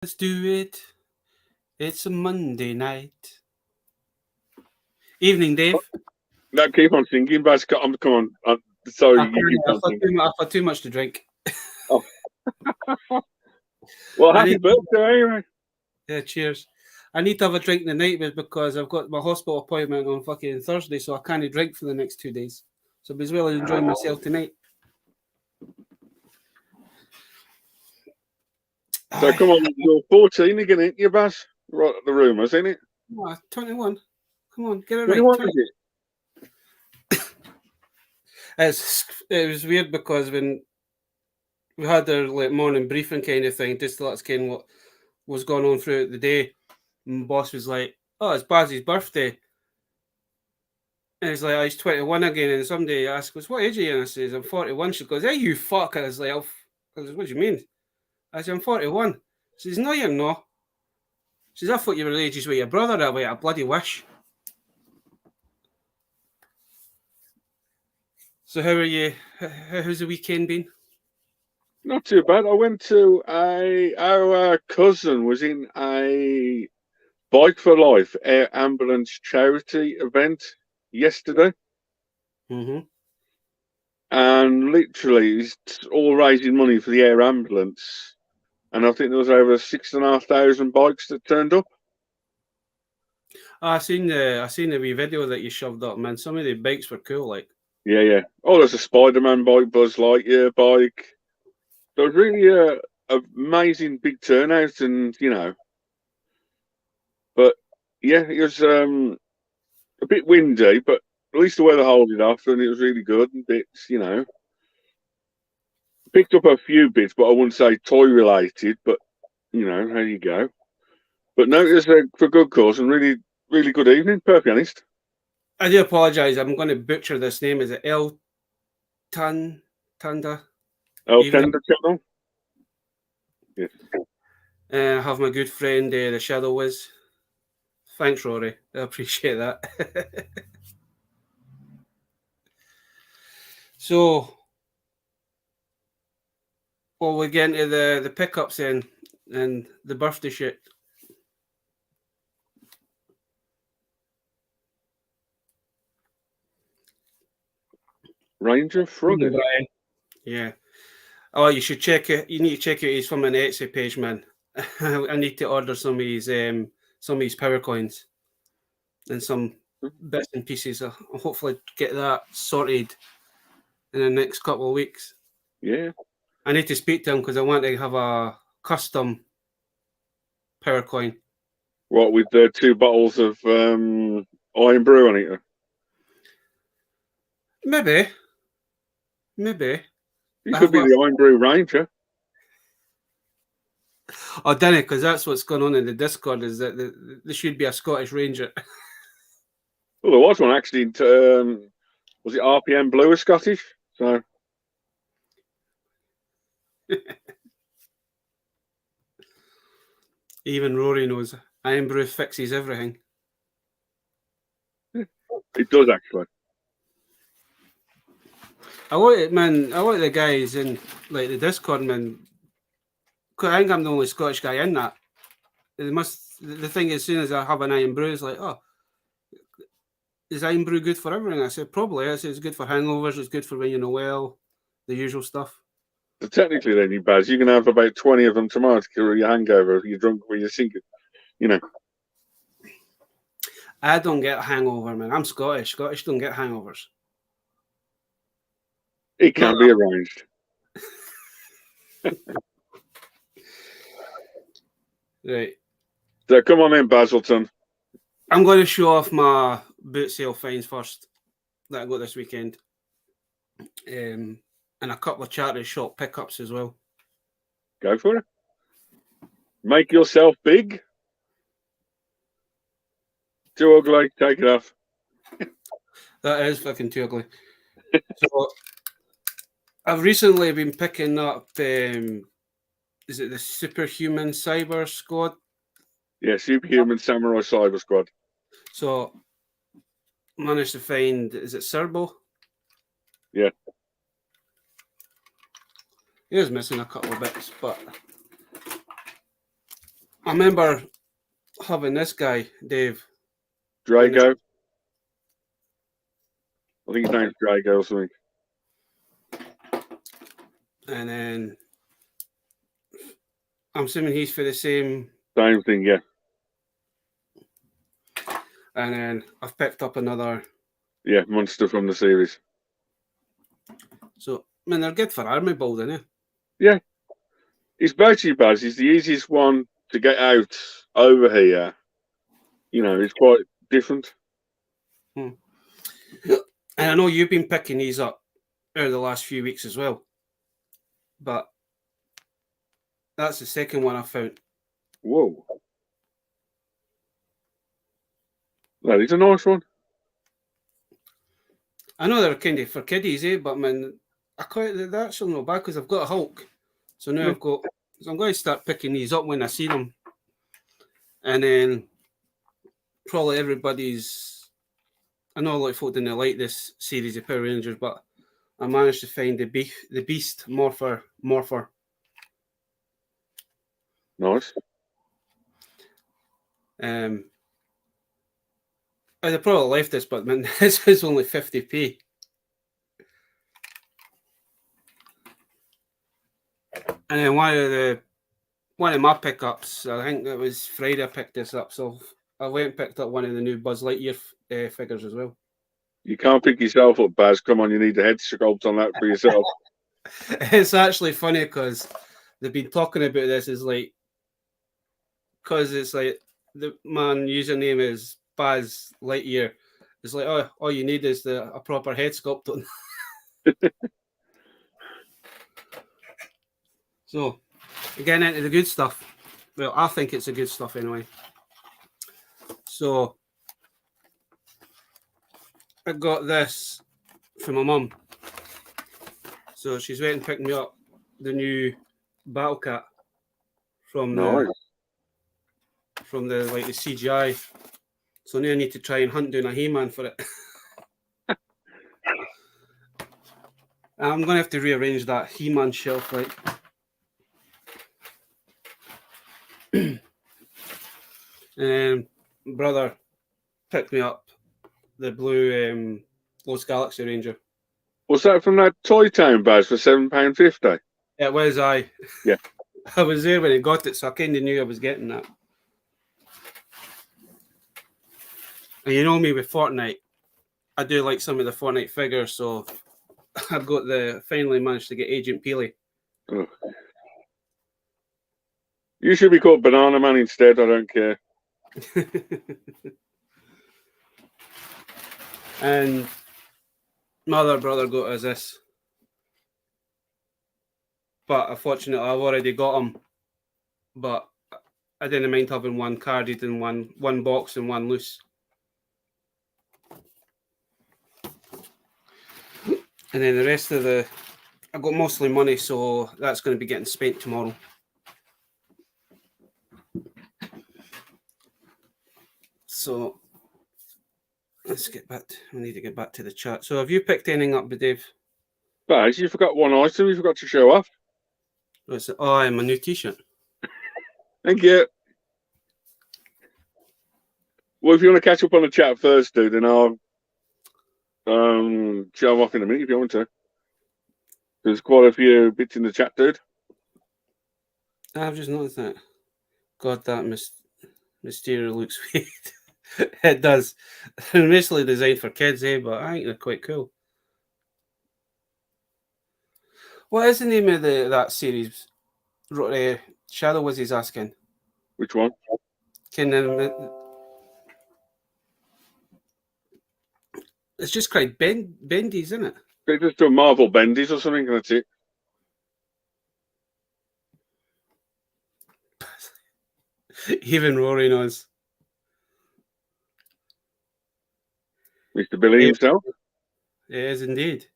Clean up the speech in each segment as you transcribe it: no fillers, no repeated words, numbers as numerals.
Let's do it. It's a Monday night. Evening, Dave. No, keep on singing, Baz. Come on. Sorry, you keep on singing. I've had too much to drink. Oh. Well, happy birthday, anyway. Yeah, cheers. I need to have a drink tonight because I've got my hospital appointment on fucking Thursday, so I can't drink for the next 2 days. So I'm as well enjoying myself tonight. So come on, you're 14 again, ain't you, Baz? Right at the rumours, ain't it? Oh, 21. Come on, get it 21, right. is it? It was weird because when we had our morning briefing kind of thing, just to let us kind of what was going on throughout the day, and the boss was like, "Oh, it's Baz's birthday." And he's like, "Oh, he's 21 again." And somebody asked us, "What age are you?" And I says, "I'm 41." She goes, "Hey, you fuck." And I was like, "What do you mean?" I said, "I'm 41." She says, "No, you're not." She says, "I thought you were ages with your brother." I went, "I bloody wish." So how are you? How's the weekend been? Not too bad. I went to our cousin was in a Bike for Life air ambulance charity event yesterday. Mm-hmm. And literally, it's all raising money for the air ambulance. And I think there was over 6,500 bikes that turned up. I seen the wee video that you shoved up, man. Some of the bikes were cool, like. Yeah. Oh, there's a Spider-Man bike, Buzz Lightyear bike. So it was really a amazing big turnout, and but yeah, it was a bit windy, but at least the weather held it off, and it was really good. And bits, picked up a few bits, but I wouldn't say toy related. But there you go. But no, it was for good cause and really, really good evening. Perfectly honest. I do apologise. I'm going to butcher this name. Is it Tanda? Tender channel. Yes. I have my good friend, the Shadow Wiz. Thanks, Rory. I appreciate that. So, well, we get into the pickups then and the birthday shit. Ranger Frogger. Yeah. Oh, you should check it. You need to check out his from an Etsy page, man. I need to order some of his power coins and some bits and pieces. I'll hopefully get that sorted in the next couple of weeks. Yeah. I need to speak to him because I want to have a custom power coin. What, with the 2 bottles of Iron Brew on it? Maybe. You could be the Iron Brew Ranger. Oh, didn't it? Because that's what's going on in the Discord, is that there should be a Scottish Ranger. Well, there was one actually. Was it RPM Blue or Scottish? So. Even Rory knows Iron Brew fixes everything. It does, actually. I like the guys in like the Discord, man. I think I'm the only Scottish guy in that. The thing is, as soon as I have an Iron Brew, it's like, oh, is Iron Brew good for everything? I said, probably. I said, it's good for hangovers, it's good for when you're not well, the usual stuff. So technically, then, you Baz, you can have about 20 of them tomorrow to cure your hangover if you're drunk when you're sinking. I don't get a hangover, man. I'm Scottish. Scottish don't get hangovers. It can be arranged. Right. So come on in, Basilton. I'm going to show off my boot sale finds first that I got this weekend. And a couple of charity shop pickups as well. Go for it. Make yourself big. Too ugly. Take it off. That is fucking too ugly. So I've recently been picking up, is it the Superhuman Cyber Squad? Yeah, Superhuman Samurai Cyber Squad. So managed to find, is it Serbo? Yeah. He was missing a couple of bits, but I remember having this guy, Dave. Drago. I think his name's Drago or something. And then I'm assuming he's for the same. Same thing, yeah. And then I've picked up another. Yeah, monster from the series. So, I mean, they're good for army building, eh? Yeah. It's basically, Baz, it's the easiest one to get out over here. You know, it's quite different. And I know you've been picking these up over the last few weeks as well. But that's the second one I found. Whoa. That is a nice one. I know they're kind of for kiddies, eh? But man, I quite they're actually not bad because I've got a Hulk. So now I've got. So I'm going to start picking these up when I see them. And then probably everybody's. I know a lot of folk didn't like this series of Power Rangers, but I managed to find the Beast Morpher. Nice. I'd probably left this, but man, this was only 50p. And then one of my pickups, I think it was Friday I picked this up, so I went and picked up one of the new Buzz Lightyear figures as well. You can't pick yourself up, Baz. Come on, you need a head sculpt on that for yourself. It's actually funny because they've been talking about this as like, because it's like the man username is Buzz Lightyear. It's like, oh, all you need is a proper head sculpt on. So, getting into the good stuff. Well, I think it's the good stuff anyway. So, I got this from my mum. So she's waiting to pick me up the new Battle Cat from the like the CGI. So now I need to try and hunt down a He-Man for it. I'm gonna have to rearrange that He-Man shelf, like. And brother picked me up the blue Lost Galaxy Ranger. Was that from that Toy Town, Baz, for £7.50? It was, Yeah. I was there when I got it, so I kind of knew I was getting that. And you know me with Fortnite, I do like some of the Fortnite figures, so I've got finally managed to get Agent Peely. Oh. You should be called Banana Man instead, I don't care. And my other brother got us this. But unfortunately, I've already got him. But I didn't mind having one carded and one box and one loose. And then the rest of I've got mostly money, so that's going to be getting spent tomorrow. So let's get back. We need to get back to the chat. So have you picked anything up, Dave? Baz, you forgot one item you forgot to show off. Oh, I'm a new t-shirt. Thank you. Well, if you want to catch up on the chat first, dude, then I'll show off in a minute if you want to. There's quite a few bits in the chat, dude. I've just noticed that. God, that Mysterio looks weird. It does. They're basically designed for kids, eh? But I think they're quite cool. What is the name of that series? Shadow was he's asking. Which one? It's just quite bendy, isn't it? They just do Marvel Bendies or something, and that's it. Even Rory knows. Mr. Billy himself. It is indeed.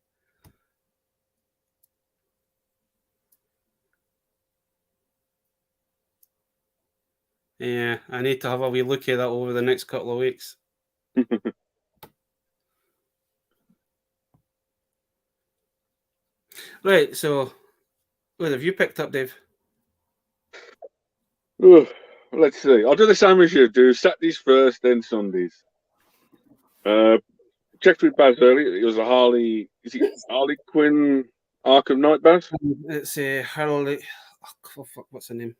Yeah, I need to have a wee look at that over the next couple of weeks. Right, so what have you picked up, Dave? let's see. I'll do the same as you do. Saturdays first, then Sundays. Checked with Baz earlier. It was a Harley. Is it Harley Quinn Arkham Knight, Baz? It's Harley. Oh, fuck, what's the name?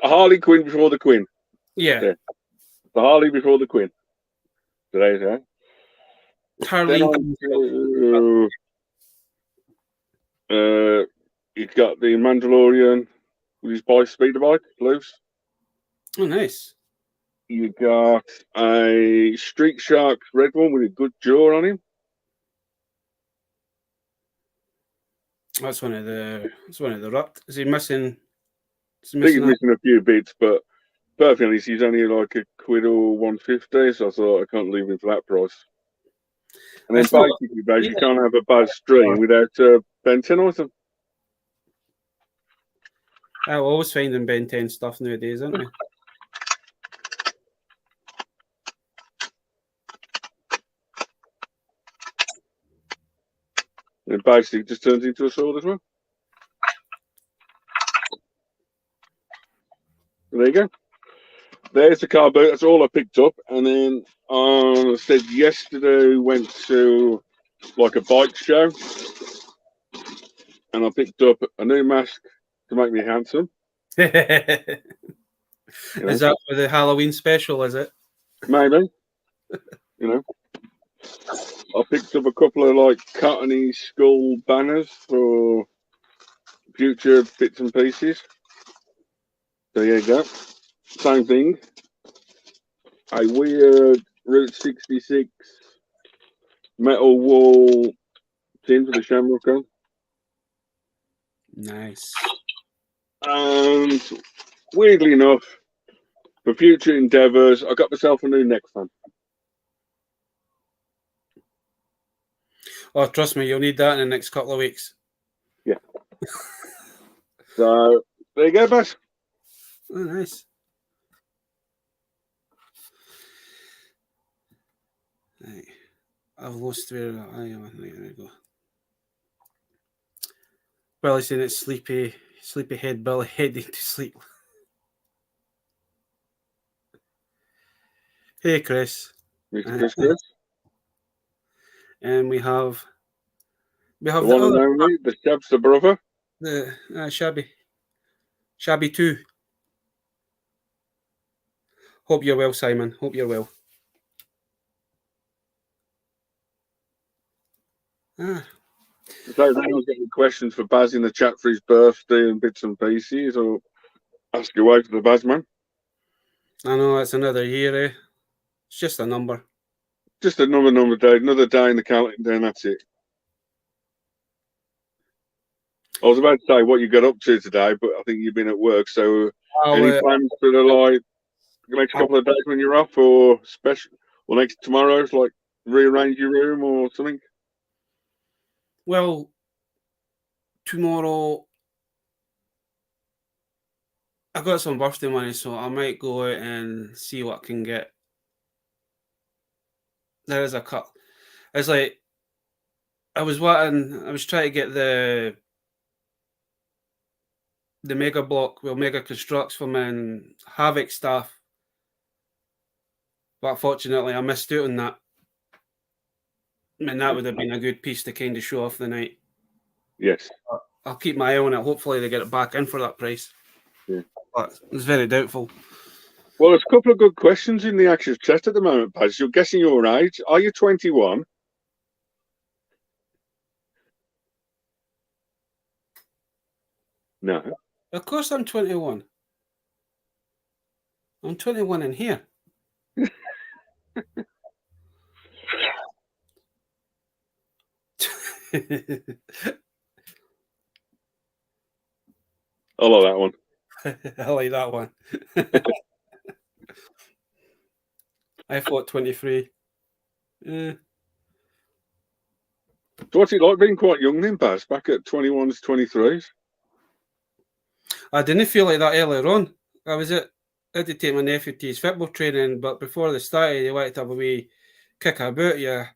Harley Quinn before the Quinn. Yeah. The Harley before the Quinn. Today's right. Harley. He's got the Mandalorian with his speeder bike loose. Oh, nice. You got a Street Shark red one with a good jaw on him. That's one of the. It's one of the rut. Is he missing? I think he's missing a few bits, but perfectly honest, he's only like a quid or 150. So I thought I can't leave him for that price. And then basically, Baz, you can't have a Baz stream without Ben 10 item. I always finding Ben 10 stuff nowadays, aren't we? And basically, it just turns into a sword as well. There you go. There's the car boot. That's all I picked up. And then I said yesterday we went to like a bike show. And I picked up a new mask to make me handsome. Is that for the Halloween special, is it? Maybe. I picked up a couple of like cottony skull banners for future bits and pieces. There you go. Same thing. A weird Route 66 metal wall tin for the Shamrock on. Nice. And weirdly enough, for future endeavours, I got myself a new neck fan. Oh, trust me, you'll need that in the next couple of weeks. Yeah. So, there you go, Baz. Oh, nice. Right. I've lost where I am. There we go. Well, he's saying it's sleepy head Billy heading to sleep. Hey, Chris. Chris. And we have the one and only, the Shabster brother. The Shabby 2. Hope you're well, Simon. Hope you're well. So anyone's got any questions for Baz in the chat for his birthday and bits and pieces, or ask away to the Baz man. I know it's another year, eh? It's just a number. Just another day, another day in the calendar, and that's it. I was about to say what you got up to today, but I think you've been at work. So, any plans for the next couple of days when you're off, or special, or next tomorrow's like rearrange your room or something? Well, tomorrow I got some birthday money, so I might go out and see what I can get. There is a cut. It's like I was trying to get the Mega Block, Mega Constructs from and Havoc stuff, but unfortunately I missed out on that. And that would have been a good piece to kind of show off the night. Yes. I'll keep my eye on it. Hopefully they get it back in for that price. Yeah. But it's very doubtful. Well, there's a couple of good questions in the active chat at the moment, Paz. You're guessing your age. Are you 21? No. Of course I'm 21. I'm 21 in here. I like that one. I like that one. I thought 23. So what's it like being quite young then, Baz? Back at 21s, 23s? I didn't feel like that earlier on. I had to take my nephew to his football training, but before they started, they wanted to have a wee kick about. Yeah,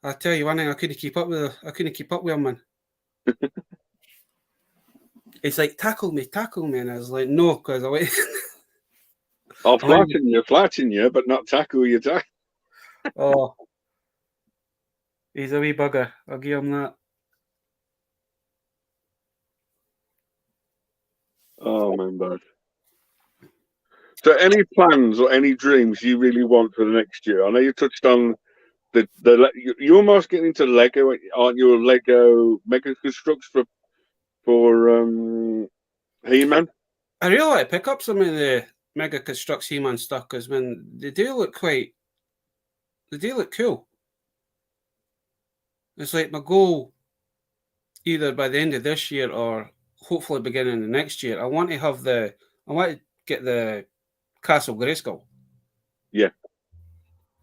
I tell you one thing, I couldn't keep up with him, man. It's like tackle me, and I was like, no, because I went. I'll flatten you, but not tackle you down. Oh, he's a wee bugger. I'll give him that. Oh, man, bad. So, any plans or any dreams you really want for the next year? I know you touched on you're almost getting into Lego, aren't you? Lego Mega Constructs for He-Man. I really like to pick up some of the Mega Constructs He-Man stuff because when they do look cool. It's like my goal, either by the end of this year or hopefully beginning of next year. I want to get the Castle Grayskull. Yeah.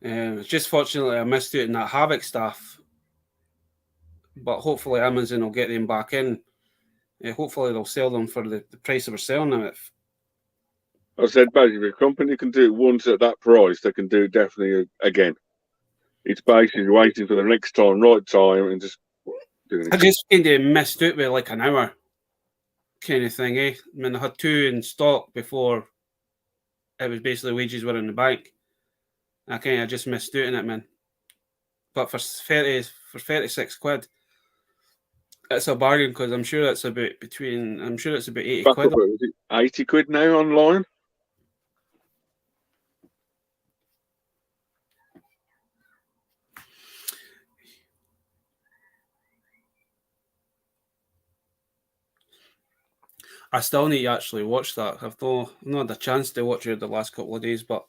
It's just fortunately I missed out on that Havoc stuff, but hopefully Amazon will get them back in. Hopefully they'll sell them for the price they were selling them at. I said, basically, if a company can do it once at that price, they can do it definitely again. It's basically waiting for the next time, right time, and just doing it. I just kind of missed out with like an hour kind of thing, eh? I mean, I had 2 in stock before it was basically wages were in the bank. I kind of just missed out on it, man. But for 36 quid, it's a bargain because I'm sure it's about 80 Back quid. up, is it 80 quid now online? I still need to actually watch that. I've not had a chance to watch it the last couple of days, but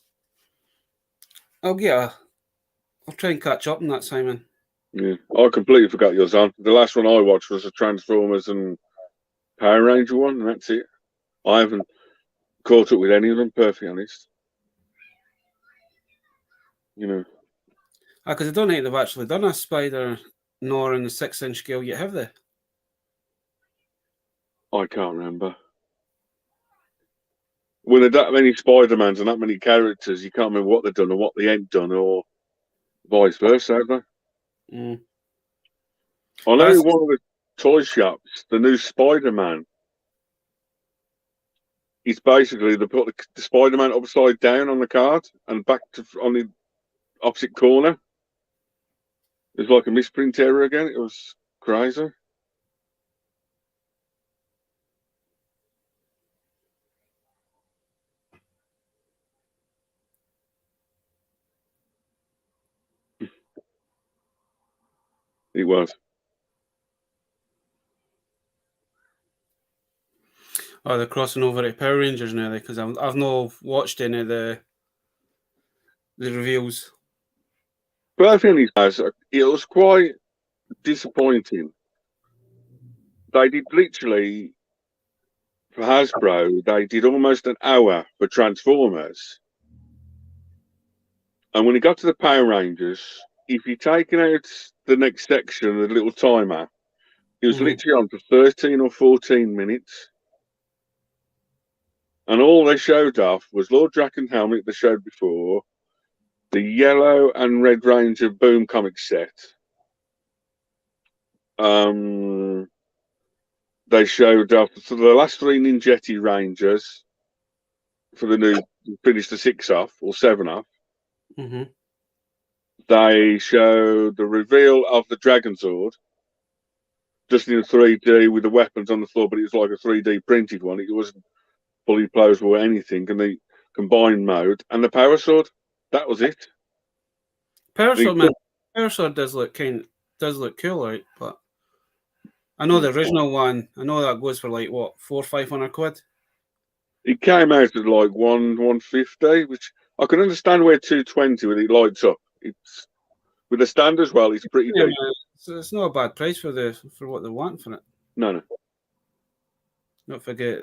I'll try and catch up on that, Simon. Yeah, I completely forgot yours on. The last one I watched was the Transformers and Power Ranger one, and that's it. I haven't caught up with any of them, perfectly honest. You know. Because I don't think they've actually done a Spider nor in the 6-inch scale yet, have they? I can't remember. When there are that many Spider-Mans and that many characters, you can't remember what they've done or what they ain't done, or vice versa, have they? Mm. I know in one of the toy shops, the new Spider-Man, it's basically they put the Spider-Man upside down on the card and back on the opposite corner. It's like a misprint error again. It was crazy. It was. Oh, they're crossing over to Power Rangers now, because I've not watched any of the reveals. But I think it was quite disappointing. They did literally, for Hasbro, they did almost an hour for Transformers. And when it got to the Power Rangers, if you're taking out the next section, the little timer, it was literally on for 13 or 14 minutes. And all they showed off was Lord Draken helmet they showed before, the yellow and red Ranger Boom comic set. They showed off the last 3 Ninjetti Rangers for the new, finished the 6 off or 7 off. Mm-hmm. They showed the reveal of the Dragon Sword, just in 3D with the weapons on the floor, but it was like a 3D printed one. It wasn't fully plausible or anything. And the combined mode and the Power Sword. That was it. Power Sword does look cool, right? But I know the original one. I know that goes for like what, 400 or 500 quid. It came out at like 150, which I can understand where 220 with it lights up. It's with the stand as well. It's pretty deep. So it's not a bad price for what they want for it. No. Don't forget.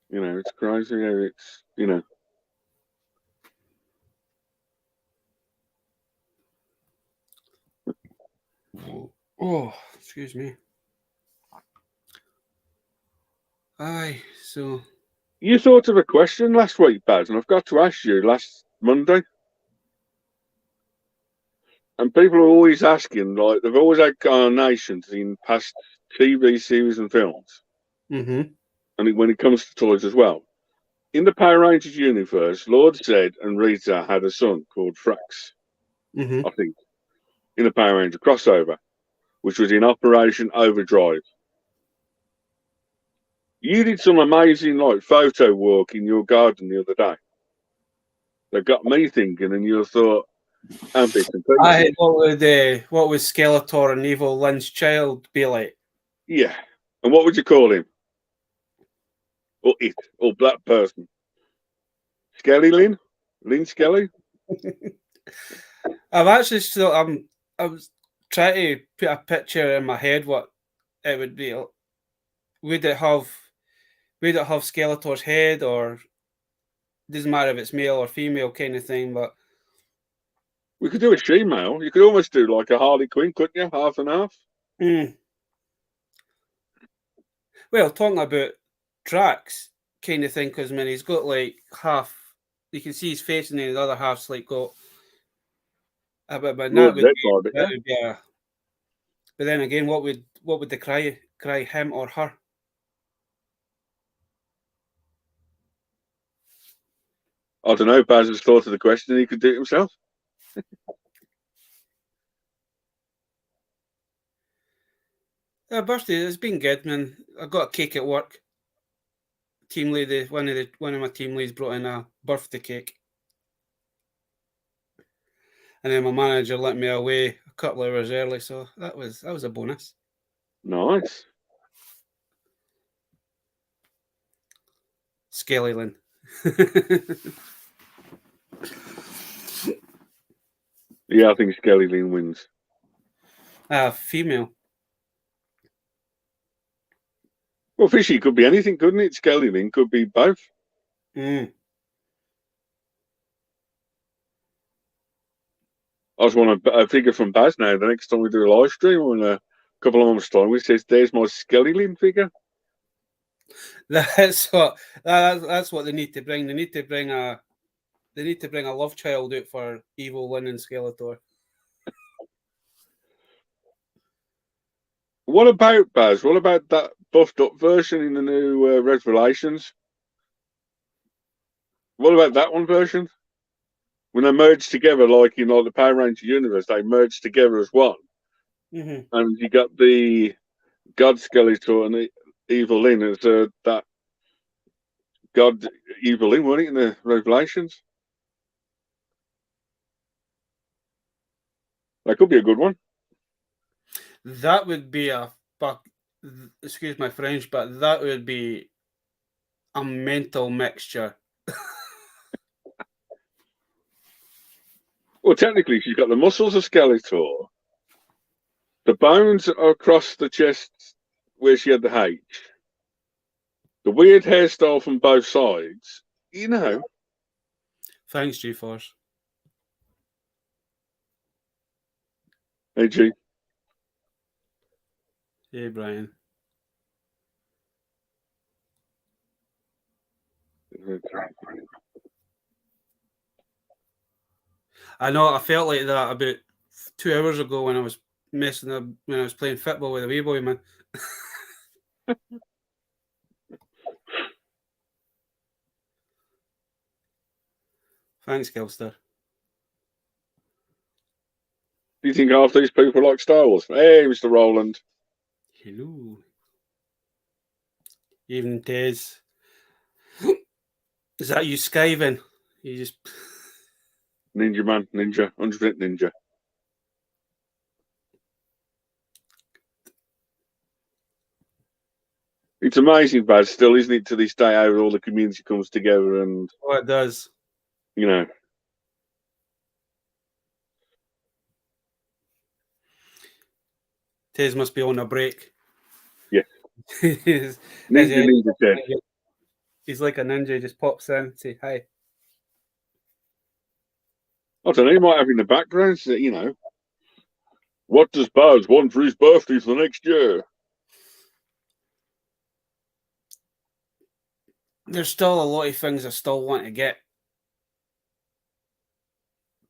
You know, it's crazy. It's Oh, excuse me. Aye, so you thought of a question last week, Baz, and I've got to ask you last Monday. And people are always asking, like, they've always had carnations in past TV series and films. Mm-hmm. and when it comes to toys as well. In the Power Rangers universe, Lord Zed and Rita had a son called Frax, I think, in a Power Ranger crossover, which was in Operation Overdrive. You did some amazing photo work in your garden the other day. That got me thinking, and you thought, and bits and pieces. What would Skeletor and Evil Lynn's child be like? Yeah. And what would you call him? Or it? Or that person? Skelly Lynn? Lynn Skelly? I was trying to put a picture in my head what it would be. Would it have Skeletor's head, or doesn't matter if it's male or female kind of thing, but We could do a she-male. You could almost do like a Harley Quinn, couldn't you? Half and half. Well, talking about Drax kind of thing, because he's got like half, you can see his face, and then the other half's like got a bit, but that would be a. But then again, what would they cry, him or her? I don't know. Baz has thought of the question, and he could do it himself. Birthday, it's been good, man. I got a cake at work. Team lead, one of my team leads brought in a birthday cake, and then my manager let me away a couple of hours early, so that was a bonus. Nice. Skelly Yeah, I think Skelly Lynn wins. Female. Well, fishy could be anything, couldn't it? Skelly Lynn could be both. I just want a figure from Baz now. The next time we do a live stream, or in a couple of months' time, we says, "There's my Skelly Lynn figure." That's what they need to bring. They need to bring a love child out for Evil Lynn and Skeletor. What about Baz? What about that buffed up version in the new Revelations? What about that one version? When they merged together, like in the Power Ranger universe, they merged together as one. And you got the God Skeletor and the Evil Lynn as that God Evil Lynn, wasn't it, in the Revelations? That could be a good one. That would be excuse my French, but that would be a mental mixture. Well, technically, she's got the muscles of Skeletor, the bones are across the chest where she had the H, the weird hairstyle from both sides. You know. Thanks, G-Force. Hey, G. Hey, Brian. I know. I felt like that about 2 hours ago when I was playing football with a wee boy, man. Thanks, Gilster. Do you think half these people like Star Wars? Hey, Mr. Roland. Hello. Evening, Tez. Is that you skiving? You just Ninja man, ninja, 100% ninja. It's amazing, Baz, still, isn't it, to this day, how all the community comes together and... Oh, it does. You know. Tez must be on a break. Yeah. Ninja Tez. He's like a ninja, he just pops in, say hi. I don't know, he might have in the background, you know, what does Baz want for his birthday for the next year? There's still a lot of things I still want to get.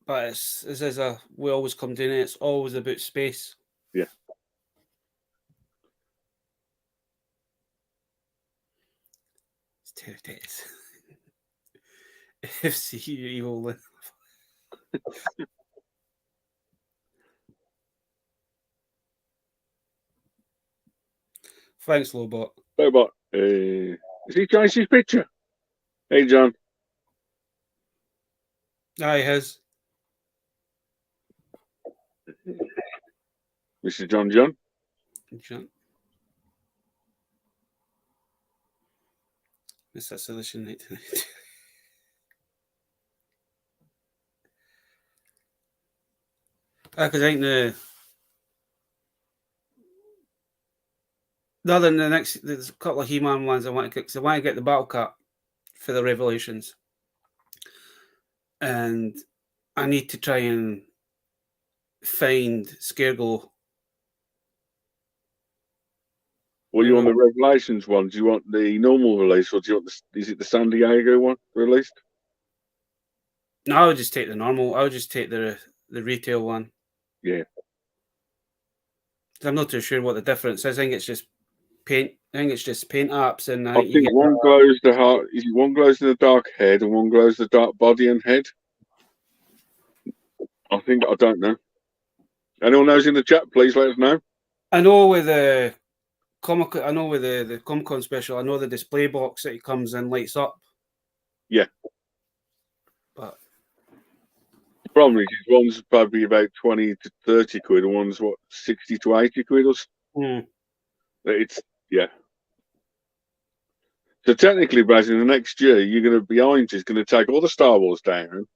But we always come down, it's always about space. Yeah. It's Terry FC Evil. Thanks, Lobot. Lobot, has he changed his picture? Hey, John. Aye, his. Mr. John. It's that solution night tonight. Because I think other than there's a couple of He-Man ones I want to get, because I want to get the Battle Cat for the Revelations. And I need to try and find Scareglow. Well, you want the Revelations one? Do you want the normal release, or do you want is it the San Diego one released? No, I would just take the normal. I would just take the retail one. Yeah. I'm not too sure what the difference is. I think it's just paint. I think it's just paint apps, and I think one glows the heart. One glows in the dark head, and one glows the dark body and head. I don't know. Anyone knows in the chat? Please let us know. I know with the the Comic-Con special, I know the display box that it comes in lights up. Yeah. But the problem is one's probably about 20 to 30 quid, and one's 60 to 80 quid or so. It's So technically, Baz, in the next year, you're going to behind you is going to take all the Star Wars down,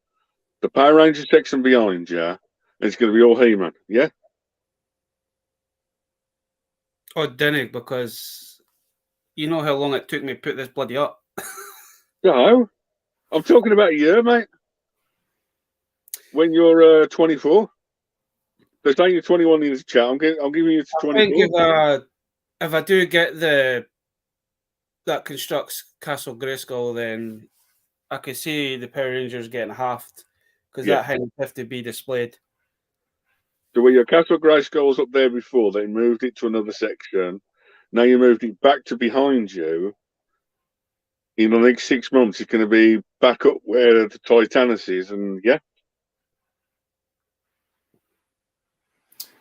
the Power Rangers section behind you, and it's going to be all He-Man. Yeah. Oh, didn't, because you know how long it took me to put this bloody up. No, I'm talking about a year, mate. When you're 24. They're saying you're 21 in the chat. I'm giving you to 24. I think if I do get that constructs Castle Grayskull, then I could see the Power Rangers getting halved, because that had to be displayed. So where your Castle Grayskull's up there before, they moved it to another section. Now you moved it back to behind you. In the next 6 months, it's going to be back up where the Titanus is, and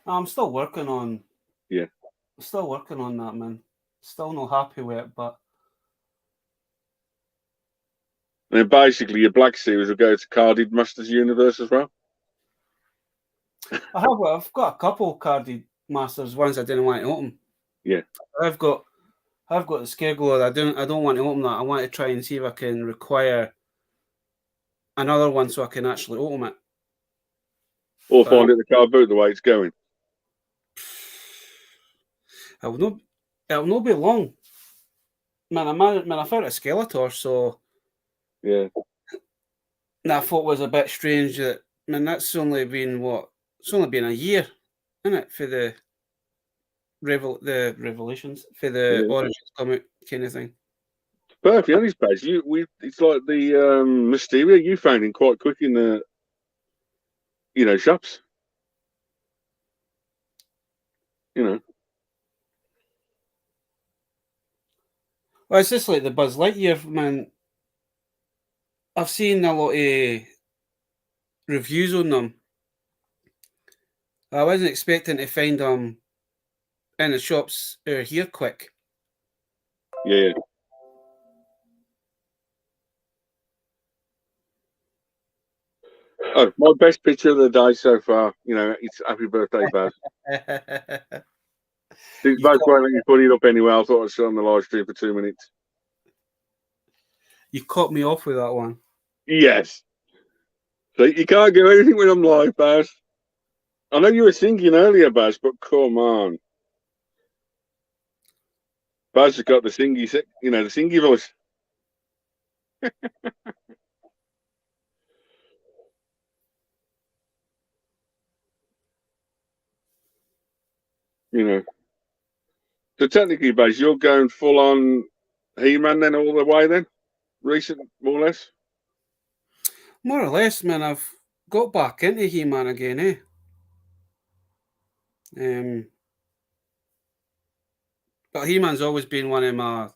I'm still working on. Yeah. I'm still working on that, man. Still not happy with it, but. And then basically your Black Series will go to Carded Masters Universe as well. I've got a couple Carded Masters ones I didn't want to open. Yeah. I've got the Scareglow. I don't want to open that. I want to try and see if I can require another one so I can actually open it. Or find it in the card boot the way it's going. It'll not be long. Man, I found a Skeletor, so yeah. And I thought was a bit strange that that's only been It's only been a year, isn't it, for the Revelations, for the Origins comic kind of thing. Perfect, on his page. It's like the Mysterio. You found him quite quick in the shops. Well, it's just like the Buzz Lightyear, man. I've seen a lot of reviews on them. I wasn't expecting to find them in the shops here quick. Yeah. Oh, my best picture of the day so far. It's happy birthday, Baz. Since Baz won't let you put it up anyway, I thought I'd show on the live stream for 2 minutes. You caught me off with that one. Yes. So you can't do anything when I'm live, Baz. I know you were singing earlier, Baz, but come on. Baz has got the singy, the singy voice. So technically, Baz, you're going full on He-Man then all the way then? Recent, more or less? More or less, man. I've got back into He-Man again, But He-Man's always been one of my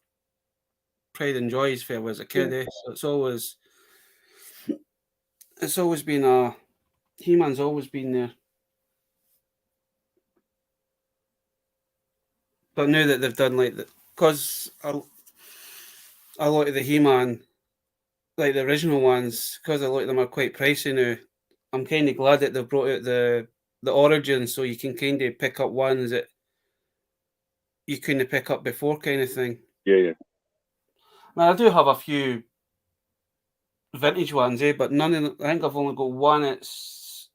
pride and joys for as a kid. So it's always been He-Man's always been there. But now that they've done because a lot of the He-Man, like the original ones, because a lot of them are quite pricey now, I'm kind of glad that they've brought out the Origins, so you can kind of pick up ones that you couldn't pick up before, kind of thing. Yeah. Now, I do have a few vintage ones, but none of them, I think I've only got one that's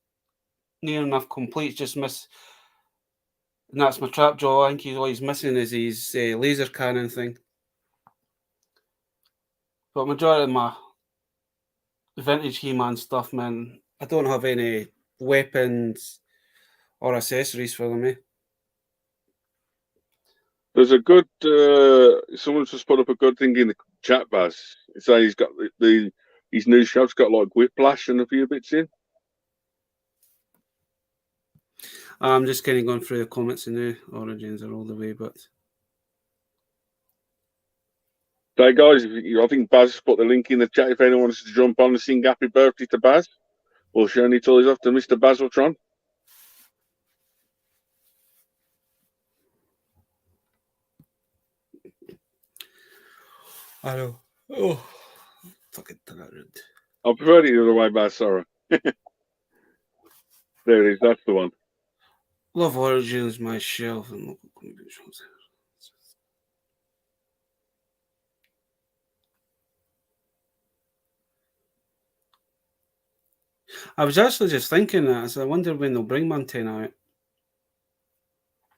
near enough complete, just miss, and that's my Trapjaw. I think all he's missing is his laser cannon thing. But majority of my vintage He-Man stuff, man, I don't have any weapons or accessories for them. There's a good. Someone's just put up a good thing in the chat, Baz. It's saying he's got his new shop's got like Whiplash and a few bits in. I'm just kind of going through the comments and the Origins are all the way, but. So, guys, I think Baz has put the link in the chat if anyone wants to jump on and sing happy birthday to Baz. We'll show any toys off to Mr. Basiltron. I know. Oh, fucking tired. I prefer it the other way, Baz, sorry. There it is, that's the one. Love Origins, my shelf, and local conventions. I was actually just thinking that, so I wonder when they'll bring Montana out.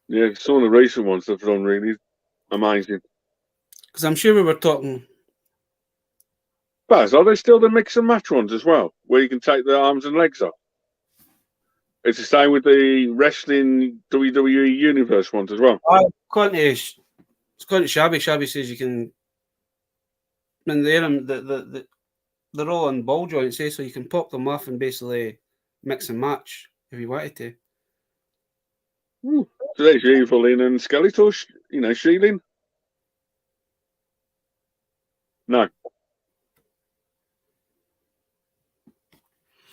Yeah, some of the recent ones they've done really amazing. Because I'm sure we were talking. Baz, are they still the mix and match ones as well, where you can take the arms and legs off? It's the same with the wrestling WWE Universe ones as well. It's quite Shabby. Shabby says you can. And they're all on ball joints, so you can pop them off and basically mix and match if you wanted to. So there's Evelyn and Skeletor, shielding. No.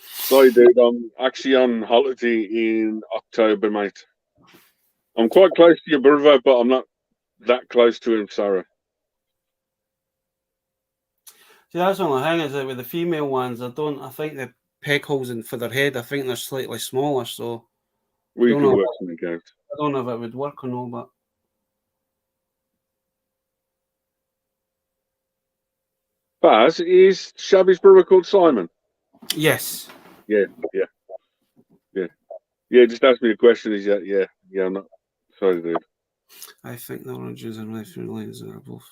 Sorry, dude. I'm actually on holiday in October, mate. I'm quite close to your brother, but I'm not that close to him, sorry. See, that's the only thing is that with the female ones, I think the peg holes for their head, I think they're slightly smaller, so We can work something out. I don't know if it would work or no, but Baz, is Shabby's brother called Simon? Yes. Yeah. Just ask me a question. Is that yeah? I'm not sorry, dude. I think the Origins and Livestream lines are both.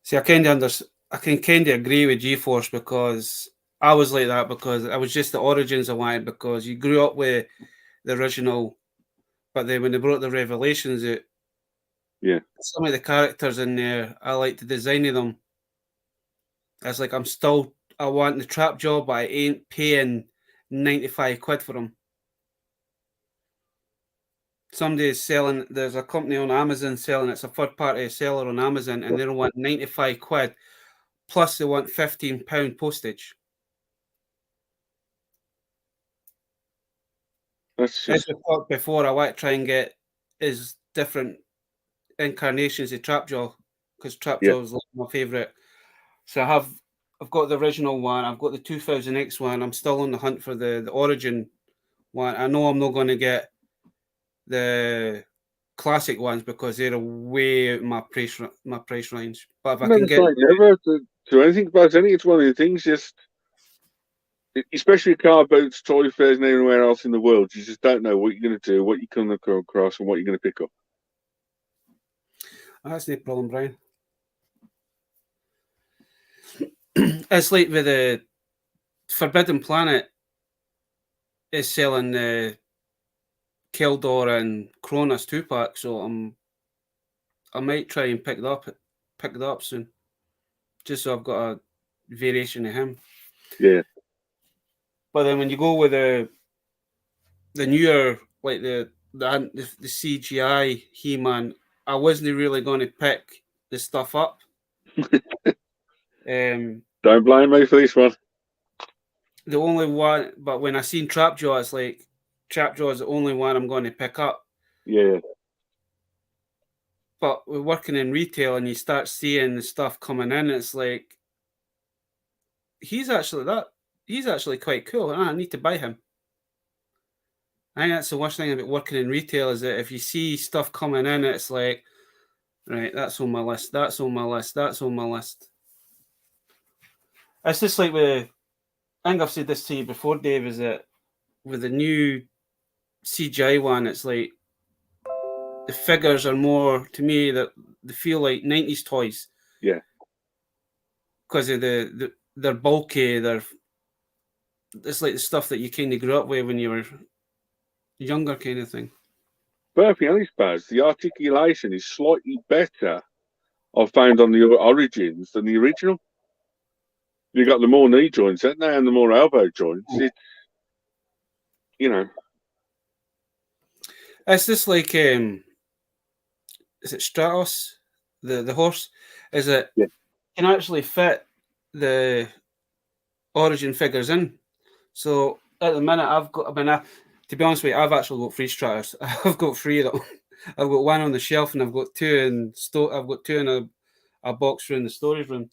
See, I can kind of agree with G-Force because I was like that because I was just the Origins I wanted because you grew up with the original, but then when they brought the Revelations out, some of the characters in there, I like the design of them. It's like I want the Trapjaw, but I ain't paying 95 quid for them. Somebody's selling, there's a company on Amazon selling, it's a third party seller on Amazon, and they want 95 quid, plus they want £15 postage. That's As we talked before, I want to try and get is different incarnations of Trapjaw, because Trapjaw is like my favourite. So I've got the original one, I've got the 2000X one, I'm still on the hunt for the Origin one. I know I'm not going to get the classic ones because they're way out my price range. But if I can get never to anything about any, it's one of the things. Just especially car boats, toy fairs, and anywhere else in the world, you just don't know what you're going to do, what you're going to come across, and what you're going to pick up. That's no problem, Brian. It's like with the Forbidden Planet is selling the Keldor and Cronus 2-pack, so I might try and pick it up soon, just so I've got a variation of him. Yeah. But then when you go with the newer, like the the CGI He-Man, I wasn't really going to pick the stuff up. Don't blame me for this one. The only one, but when I seen Trapjaw, it's like Trapjaw is the only one I'm going to pick up. Yeah. But we're working in retail, and you start seeing the stuff coming in. It's like he's actually quite cool. I need to buy him. I think that's the worst thing about working in retail is that if you see stuff coming in, it's like, right, that's on my list. That's on my list. That's on my list. It's just like with, I think I've said this to you before, Dave, is that with the new CGI one, it's like the figures are more, to me, that they feel like 90s toys. Yeah. Because of they're bulky, it's like the stuff that you kind of grew up with when you were younger, kind of thing. Perfectly honest, Baz, the articulation is slightly better, I've found, on the Origins than the original. You got the more knee joints, haven't they, and the more elbow joints. It's, you know. It's just like, is it Stratos, the horse? Is it can actually fit the Origin figures in? So at the minute, to be honest with you, I've actually got 3 Stratos. I've got 3 of them. I've got one on the shelf, and I've got 2 in I've got 2 in a box room in the storage room.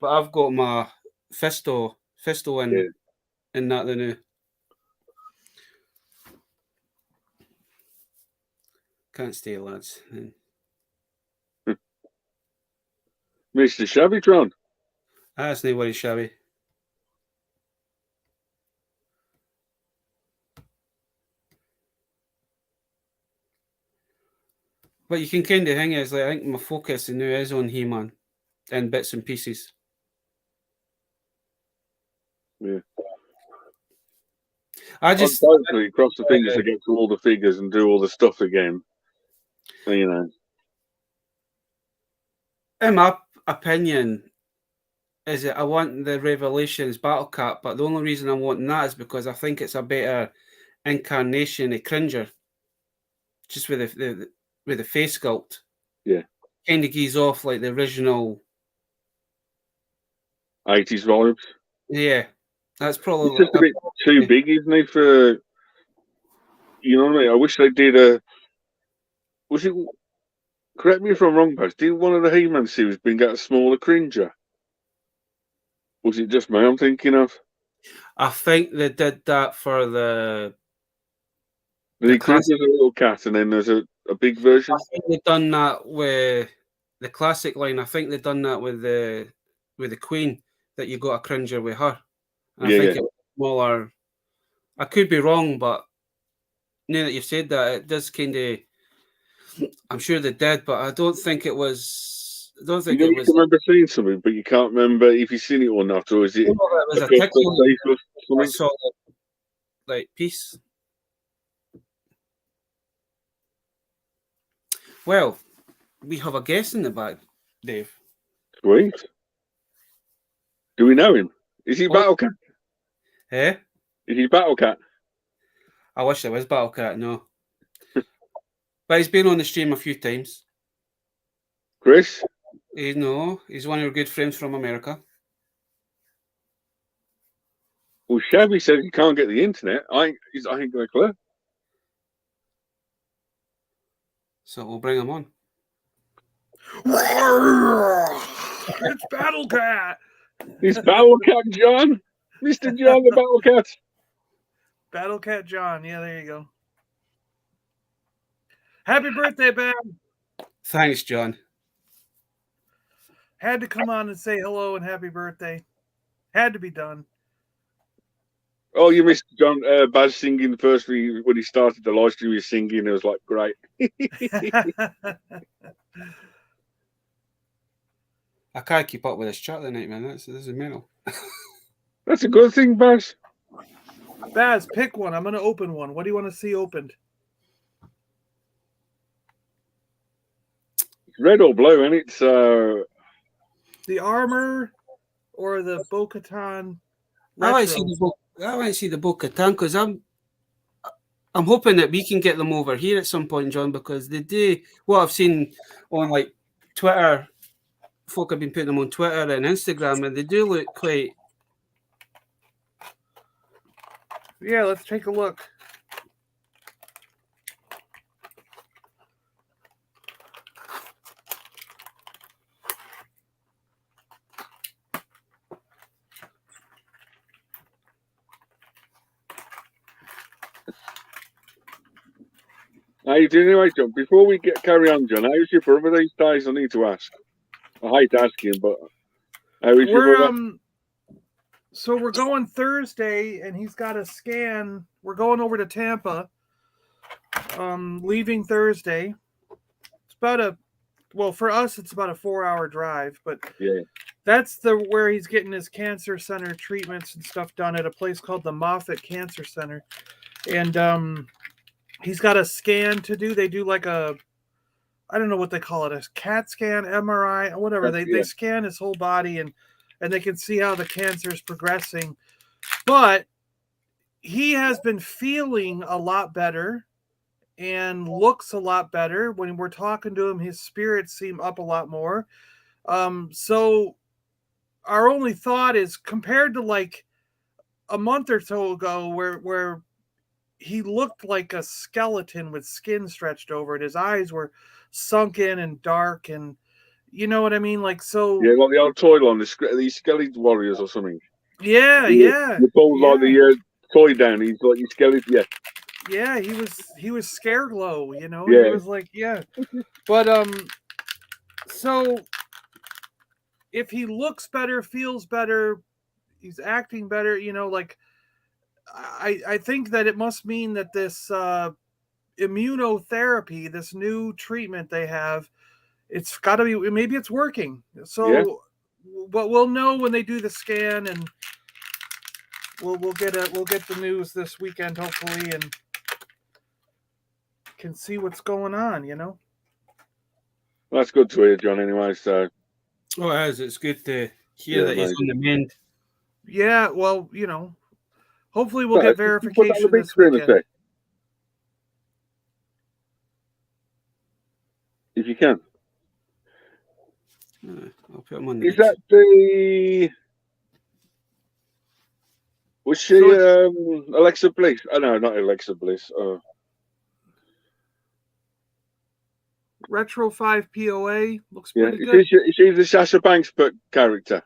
But I've got my Fisto in that the new. Can't stay, lads. Mr. Shabbytron. That's no worry, shabby. But you can kind of hang it as like, I think my focus now is on He-Man and bits and pieces. Yeah. I just unfortunately cross the fingers to get to all the figures and do all the stuff again. You know. In my opinion, is that I want the Revelations Battle Cat, but the only reason I'm wanting that is because I think it's a better incarnation of Cringer. Just with the face sculpt. Yeah. Kind of gives off like the original 80s vibes. Yeah. That's probably It's just a bit too big, isn't it, for, you know what I mean? I wish they did was it, correct me if I'm wrong, Baz, did one of the He-Man series bring out a smaller Cringer? Was it just me I'm thinking of? I think they did that for the Cringer's a little cat, and then there's a big version. I think they've done that with the classic line. I think they've done that with the Queen, that you got a Cringer with her. And I think it was smaller. I could be wrong, but now that you've said that, it does kind of. I'm sure they did, but I don't think it was. I don't think you it was. You remember seeing something, but you can't remember if you've seen it or not, or is it? It was a solid, like, piece. Well, we have a guest in the bag, Dave. Sweet. Do we know him? Is he Battle Cat? Eh? Is he Battle Cat? I wish there was Battle Cat, no. But he's been on the stream a few times. Chris? No, he's one of your good friends from America. Well, Shabby said he can't get the internet. I ain't got a clue. So we'll bring him on. It's Battle Cat. It's Battle Cat John. Mr. John the Battle Cat. Battle Cat John. Yeah, there you go. Happy birthday, Ben. Thanks, John. Had to come on and say hello and happy birthday. Had to be done. Oh, you missed John Baz singing first when he started the live stream. He was singing. It was like great. I can't keep up with this chat tonight, man. This is mental. That's a good thing, Baz. Baz, pick one. I'm going to open one. What do you want to see opened? It's red or blue, and it's the armor or the Bo-Katan. I might see the Bo-Katan because I'm hoping that we can get them over here at some point, John, because they do. What I've seen on like Twitter, folk have been putting them on Twitter and Instagram, and they do look quite. Yeah, let's take a look. How you doing anyway, John? Before we carry on, John, how's your brother these days? I need to ask. I hate asking, but how is your brother? So we're going Thursday, and he's got a scan. We're going over to Tampa. Leaving Thursday. It's about for us, it's about a 4-hour drive, but Yeah, that's where he's getting his cancer center treatments and stuff done at a place called the Moffitt Cancer Center, and he's got a scan to do. They do like I don't know what they call it, a CAT scan, MRI, whatever. They scan his whole body and they can see how the cancer is progressing. But he has been feeling a lot better and looks a lot better. When we're talking to him, his spirits seem up a lot more. So our only thought is, compared to like a month or so ago where he looked like a skeleton with skin stretched over it. His eyes were sunken and dark, and you know what I mean? Like, so. Yeah, like the old toy line, these skeleton warriors or something. Yeah. You pull like the toy down, he's like your skeleton, yeah. Yeah, he was scareglow, you know? Yeah. He was like, yeah. But, so if he looks better, feels better, he's acting better, you know, like, I think that it must mean that this immunotherapy, this new treatment they have, it's got to be, maybe it's working. So, but we'll know when they do the scan, and we'll get the news this weekend, hopefully, and can see what's going on, you know. That's good to hear, John. Anyway, so. Oh, it is. It's good to hear that he's on the mend. Yeah, well, you know, hopefully we'll get verification this weekend. If you can. I'll put him on the Is that the... Was she Alexa Bliss? Oh, no, not Alexa Bliss. Retro 5 POA looks pretty good. Is she the Sasha Banks character?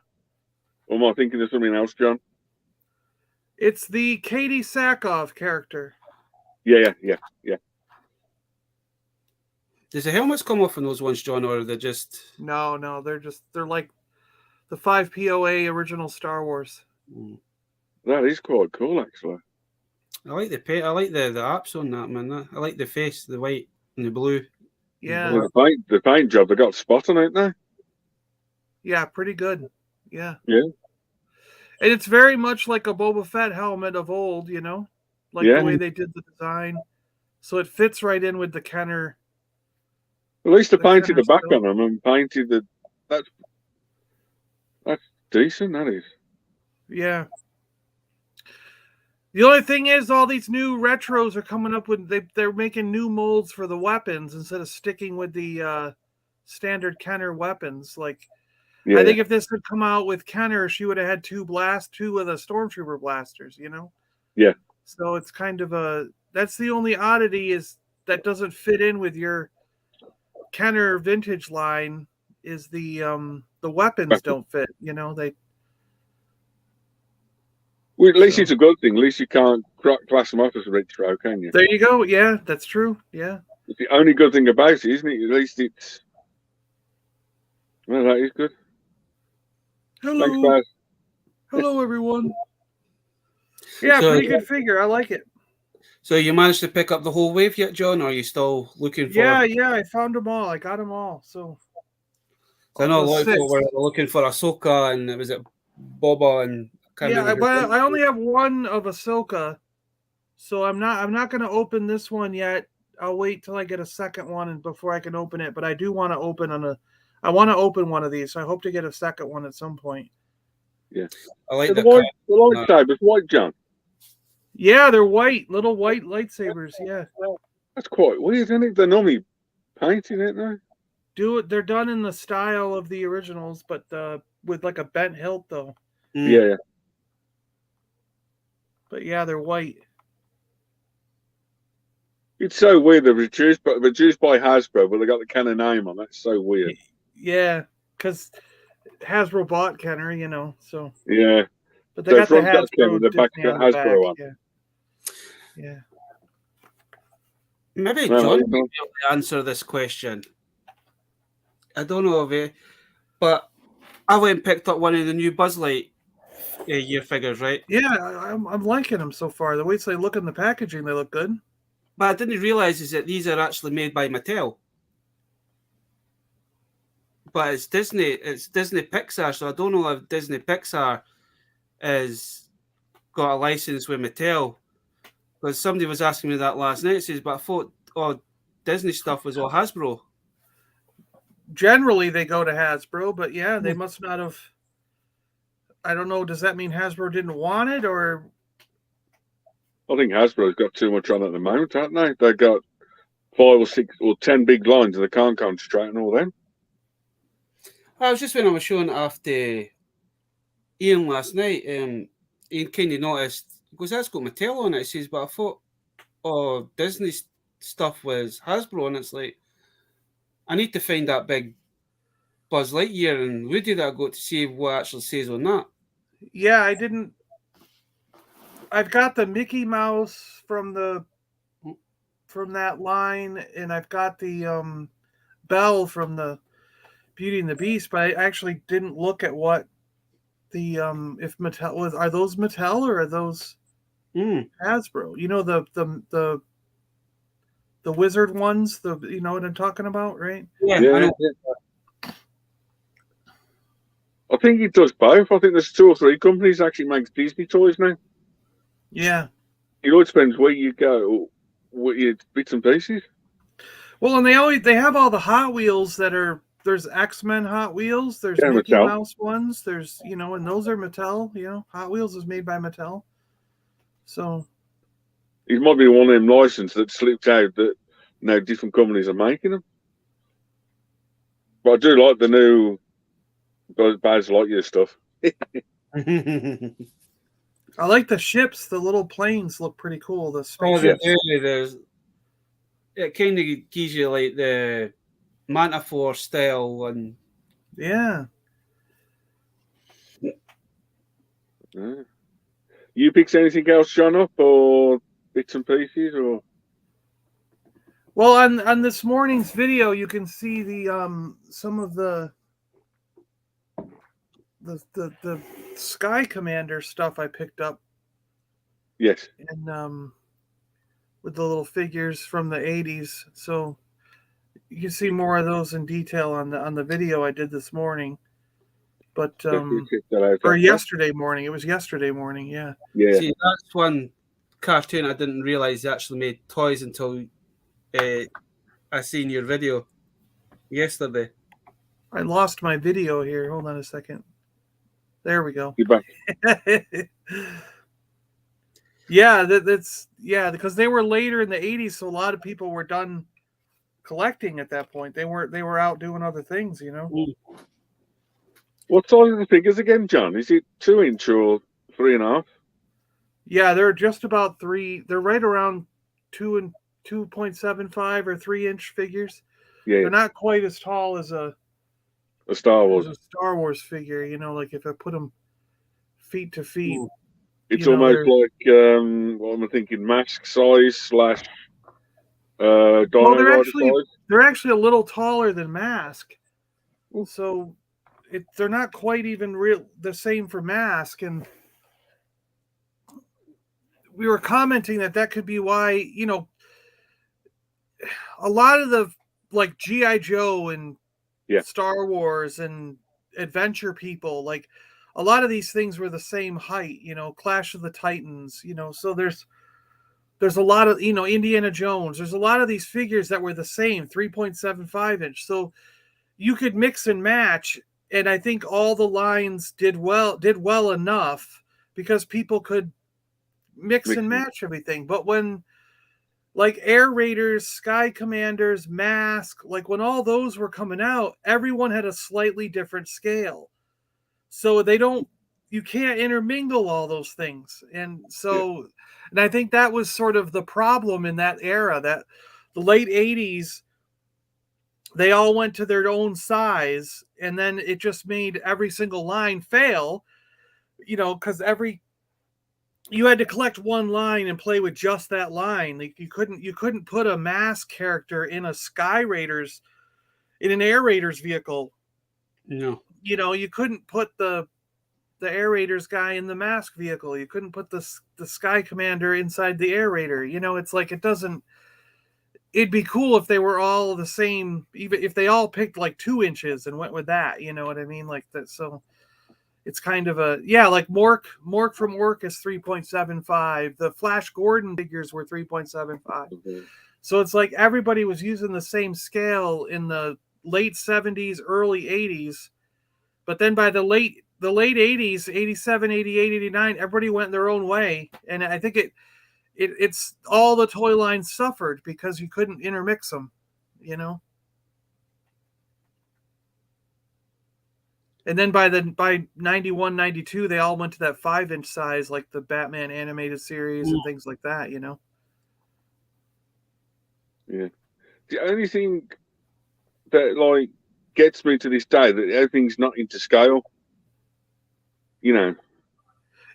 Or am I thinking of something else, John? It's the Katie Sackhoff character. Yeah. Does the helmets come off in those ones, John, or are they just... No, they're like the 5 POA original Star Wars. That is quite cool, actually. I like the paint. I like the apps on that, man. I like the face, the white and the blue. Yeah. The paint job, they got spot on it now. Yeah, pretty good. Yeah. Yeah. And it's very much like a Boba Fett helmet of old, you know? Like the way they did the design. So it fits right in with the Kenner. At least they painted the back on them and painted the... That's decent, that is. Yeah. The only thing is, all these new retros are coming up with... They're making new molds for the weapons instead of sticking with the standard Kenner weapons. Like... I think if this had come out with Kenner, she would have had two of the Stormtrooper blasters, you know? Yeah. So it's kind of that's the only oddity, is that doesn't fit in with your Kenner vintage line, is the weapons don't fit, you know? Well, at least it's a good thing. At least you can't class them off as a retro, can you? There you go. Yeah, that's true. Yeah. It's the only good thing about it, isn't it? At least it's... Well, that is good. Hello. Thanks, Baz. Hello, everyone. Yeah, so, pretty good figure. I like it. So you managed to pick up the whole wave yet, John, or are you still looking for... Yeah, I found them all. I got them all. So I know a lot of people were looking for Ahsoka, and was it Boba, and... but I only have one of Ahsoka, so I'm not going to open this one yet. I'll wait till I get a second one and before I can open it. But I do want to open I want to open one of these, so I hope to get a second one at some point. Yeah, I like the lightsaber's white, John. Yeah, they're white, little white lightsabers. Yeah, That's quite weird, isn't it? They're normally painted, aren't they? they're done in the style of the originals, but with like a bent hilt though. Yeah. But yeah, they're white. It's so weird. They're produced by Hasbro, but they got the Kenner name on. That's so weird. Yeah, because Hasbro bought Kenner, you know. So Yeah. but they So got the from that Kenner, Hasbro the back Disney got on the back. Hasbro on. Yeah. Maybe Well, John you will know. be able to answer this question. I don't know if he, but I went and picked up one of the new Buzz Lightyear figures, right? Yeah, I'm liking them so far. The way they look in the packaging, they look good. But I didn't realize is that these are actually made by Mattel. But it's Disney Pixar, so I don't know if Disney Pixar is got a license with Mattel. Because somebody was asking me that last night, says, but I thought Disney stuff was all Hasbro. Generally, they go to Hasbro, but yeah, they must not have. I don't know. Does that mean Hasbro didn't want it, or? I think Hasbro's got too much on at the moment, haven't they? They've got 5 or 6 or 10 big lines and they can't concentrate on all them. I was just when I was showing it off to Ian last night, Ian kind of noticed, he goes, that's got Mattel on it. He says, but I thought, Disney stuff was Hasbro, and it's like, I need to find that big Buzz Lightyear and Woody that I got to see what actually says on that. Yeah, I didn't. I've got the Mickey Mouse from that line, and I've got the Belle from the Beauty and the Beast, but I actually didn't look at what the if Mattel was. Are those Mattel or are those Hasbro? You know the wizard ones. You know what I'm talking about, right? Yeah. I know. I think it does both. I think there's 2 or 3 companies actually makes Disney toys now. Yeah. It all depends where you go, what your bits and pieces. Well, and they have all the Hot Wheels that are. There's X-Men Hot Wheels. There's Mickey Mattel. Mouse ones. There's and those are Mattel. Hot Wheels is made by Mattel. So It might be one of them licenses that slipped out that now different companies are making them. But I do like the new Buzz Lightyear stuff. I like the ships. The little planes look pretty cool. The It kind of gives you like the Manticore style, and yeah. You picked anything else, John, up or bits and pieces, or? Well, on this morning's video, you can see the some of the Sky Commander stuff I picked up. Yes. And with the little figures from the 80s, so you can see more of those in detail on the video I did this morning. But or yesterday morning. It was yesterday morning. Yeah. Yeah. See, that's one cartoon I didn't realize they actually made toys until I seen your video yesterday. I lost my video here. Hold on a second. There we go. You're back. Yeah, that's because they were later in the 80s, so a lot of people were done collecting at that point. They were out doing other things, What size are the figures again, John? Is it 2-inch or 3.5? Yeah, they're just about 3. They're right around 2 and 2.75 or 3-inch figures. Yeah. They're not quite as tall as a Star Wars. As a Star Wars figure, like if I put them feet to feet. It's almost like what am I thinking? Mask size / Dino Rider size. They're actually a little taller than Mask, so they're not quite even the same for Mask. And we were commenting that could be why a lot of the like G.I. Joe and Star Wars and Adventure People, like a lot of these things were the same height, Clash of the Titans, so there's a lot of, Indiana Jones, there's a lot of these figures that were the same 3.75 inch. So you could mix and match. And I think all the lines did well enough because people could mix and match everything. But when like Air Raiders, Sky Commanders, Mask, like when all those were coming out, everyone had a slightly different scale. So you can't intermingle all those things. And so, and I think that was sort of the problem in that era, that the late 80s, they all went to their own size, and then it just made every single line fail, because you had to collect one line and play with just that line. Like you couldn't put a Mask character in a in an Air Raiders vehicle. No. You couldn't put the Air Raiders guy in the Mask vehicle. You couldn't put the Sky Commander inside the Air Raider. It's like it'd be cool if they were all the same, even if they all picked like 2 inches and went with that. You know what I mean? Like that. So it's kind of like Mork from Orc is 3.75. The Flash Gordon figures were 3.75. Mm-hmm. So it's like everybody was using the same scale in the late 70s, early 80s. But then by the late 80s, 87, 88, 89, everybody went their own way. And I think it's all the toy lines suffered because you couldn't intermix them, And then by 91, 92, they all went to that 5-inch size, like the Batman animated series and things like that, Yeah. The only thing that like gets me to this day that everything's not into scale.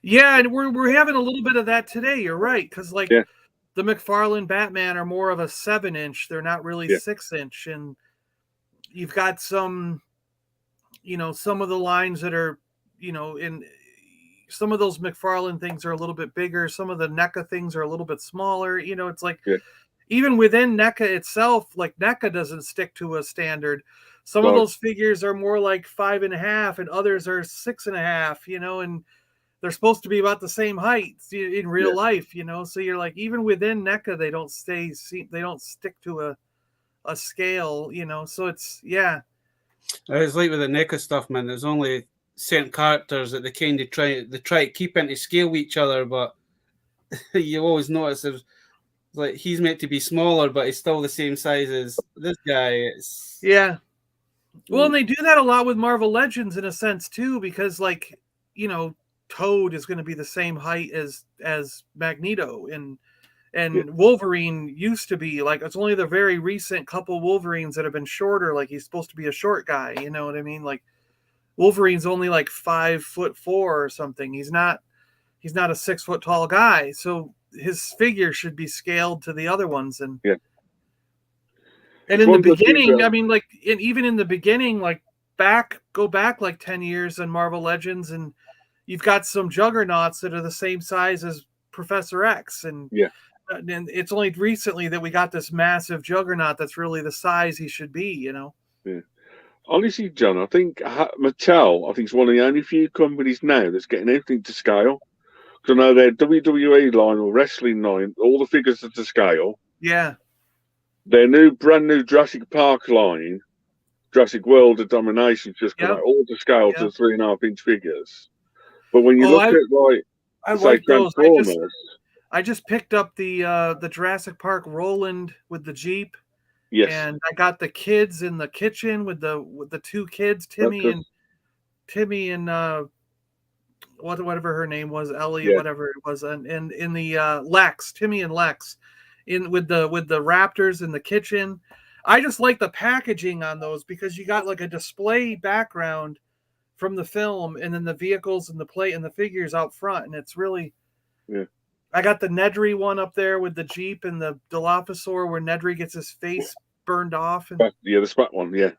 Yeah, and we're having a little bit of that today. You're right, because the McFarlane Batman are more of a 7-inch. They're not really 6-inch, and you've got some of the lines that are, in some of those McFarlane things are a little bit bigger. Some of the NECA things are a little bit smaller. It's like even within NECA itself, like NECA doesn't stick to a standard. Some of those figures are more like 5.5, and others are 6.5. And they're supposed to be about the same height in real life. So you're like, even within NECA, they don't stick to a scale. So it's It's like with the NECA stuff, man. There's only certain characters that they try to keep into scale with each other, but you always notice there's like he's meant to be smaller, but he's still the same size as this guy. Well, and they do that a lot with Marvel Legends in a sense too, because Toad is going to be the same height as Magneto, and Wolverine used to be like, it's only the very recent couple Wolverines that have been shorter. Like he's supposed to be a short guy, you know what I mean? Like Wolverine's only like 5'4" or something. He's not a 6 foot tall guy, so his figure should be scaled to the other ones. And in the beginning, I mean, like even in the beginning, like go back like 10 years in Marvel Legends, and you've got some juggernauts that are the same size as Professor X, and it's only recently that we got this massive juggernaut that's really the size he should be, Honestly, John, I think Mattel, is one of the only few companies now that's getting everything to scale. Because I know their WWE line or wrestling line, all the figures are to scale. Yeah. Their brand new Jurassic Park line, Jurassic World of Domination, just come out all to scale to 3.5-inch figures. But when you look at Transformers, I just picked up the Jurassic Park Roland with the Jeep. Yes. And I got the kids in the kitchen with the 2 kids, Timmy and whatever her name was, Ellie, whatever it was, and in the Lex, Timmy and Lex, with the Raptors in the kitchen. I just like the packaging on those because you got like a display background from the film, and then the vehicles and the plate and the figures out front, and it's really. I got the Nedry one up there with the Jeep and the Dilophosaur where Nedry gets his face burned off. And the spot one, yeah.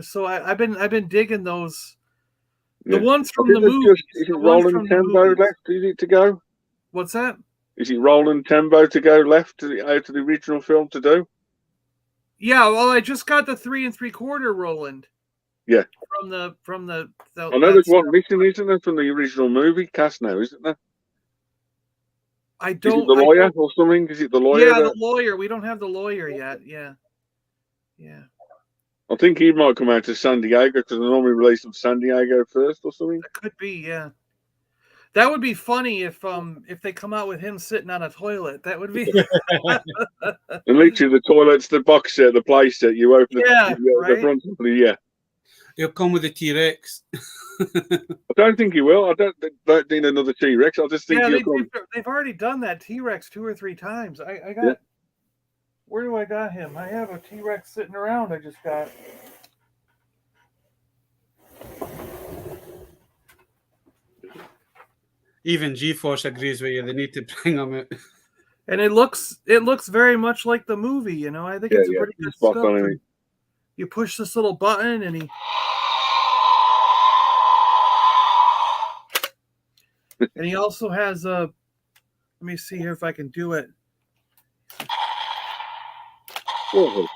So I've been digging those. The ones from the movie. Is it Roland Tembo left? Is it to go? What's that? Is it Roland Tembo to go left out of the original film to do? Yeah, well, I just got the 3 3/4 Roland. Yeah. From the I know there's one missing, isn't there, from the original movie cast now, isn't there? I don't. Is it the lawyer or something? Is it the lawyer? Yeah, the lawyer. We don't have the lawyer yet. Yeah. I think he might come out to San Diego because they normally release them San Diego first or something. That could be, yeah. That would be funny if they come out with him sitting on a toilet. That would be And literally, the toilet's the box set, the play set. You open the right? front of the He'll come with the T-Rex. I don't think he will. I don't need another T-Rex. I just think they've already done that T-Rex 2 or 3 times. I got where do I got him? I have a T-Rex sitting around. I just got. Even G-Force agrees with you. They need to bring him out. And it looks very much like the movie. You know, I think it's pretty good stuff. You push this little button, and he also has a. Let me see here if I can do it. Oh.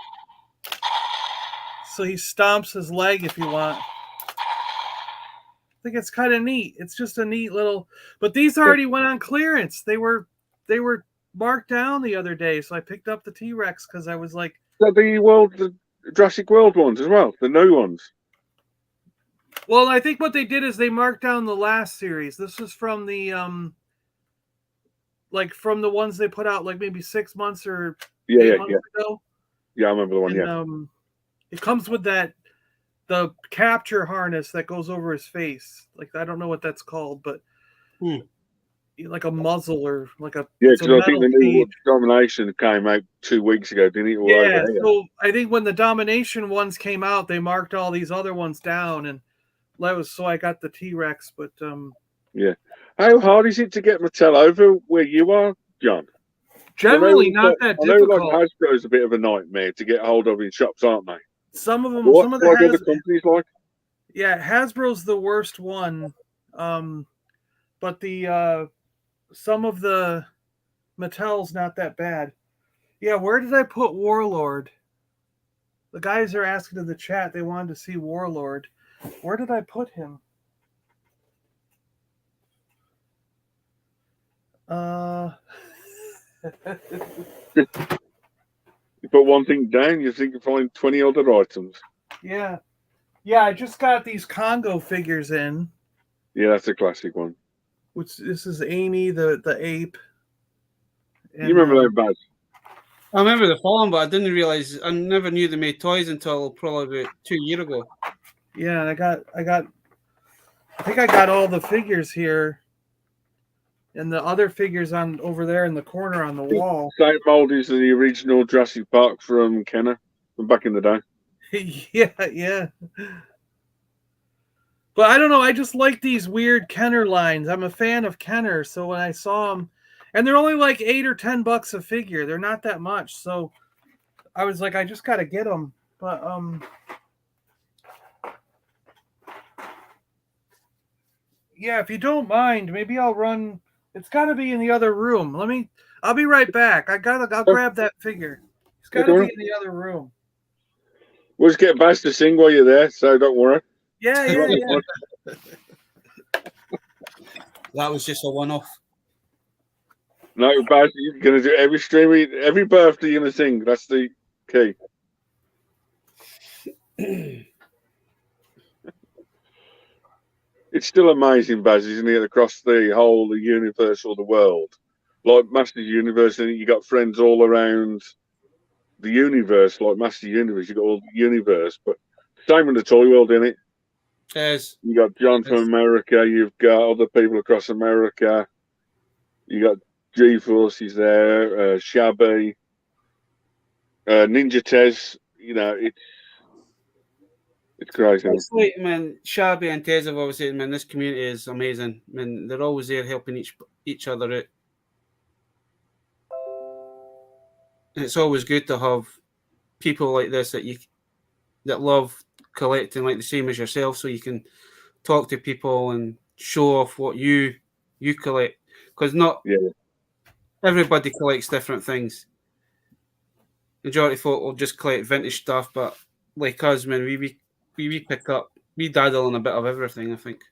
So he stomps his leg if you want. I think it's kind of neat. It's just a neat little. But these already went on clearance. They were marked down the other day, so I picked up the T-Rex because I was like. The Jurassic World ones as well, the new ones. Well, I think what they did is they marked down the last series. This was from the from the ones they put out like maybe 6 months or 8 months ago. Yeah, I remember the one. It comes with the capture harness that goes over his face. Like I don't know what that's called, but like a muzzle or like a because I think the new Domination came out 2 weeks ago, didn't it? Yeah, so I think when the Domination ones came out, they marked all these other ones down, and so I got the T-Rex. But how hard is it to get Mattel over where you are, John? Generally, not that difficult. Like Hasbro's a bit of a nightmare to get hold of in shops, aren't they? Some of them. Some of the other companies like. Yeah, Hasbro's the worst one, but the some of the Mattel's not that bad. Yeah, where did I put Warlord? The guys are asking in the chat. They wanted to see Warlord. Where did I put him? You put one thing down, you think you find 20 other items. Yeah. Yeah, I just got these Congo figures in. Yeah, that's a classic one. This is Amy, the ape. And, you remember that badge? I remember the Fallen, but I didn't realize. I never knew they made toys until probably about 2 years ago. Yeah, I think I got all the figures here, and the other figures on over there in the corner on the wall. Same mold as the original Jurassic Park from Kenner from back in the day. Yeah. But I don't know. I just like these weird Kenner lines. I'm a fan of Kenner, so when I saw them, and they're only like $8 or $10 a figure. They're not that much. So I was like, I just got to get them. But yeah, if you don't mind, maybe I'll run. It's got to be in the other room. I'll be right back. I'll grab that figure. It's got to be in the other room. We'll just get Baz to sing while you're there, so don't worry. Yeah. That was just a one-off. No, Baz, you're going to do every stream, every birthday you're going to sing. That's the key. It's still amazing, Baz, isn't it? Across the whole universe or the world. Like Master Universe, and you got friends all around the universe, like Master Universe. You got all the universe, but same in the toy world, innit? Yes. You got John from America. You've got other people across America. You got G-Force is there, Shabby, Ninja Tez. You know, it's crazy. It's like, man, Shabby and Tez have always said, man, this community is amazing. Man, they're always there helping each other out. And it's always good to have people like this that love collecting like the same as yourself, so you can talk to people and show off what you collect. Because not everybody collects different things. Majority of folk will just collect vintage stuff, but like us, man, we pick up, we daddle in a bit of everything, I think.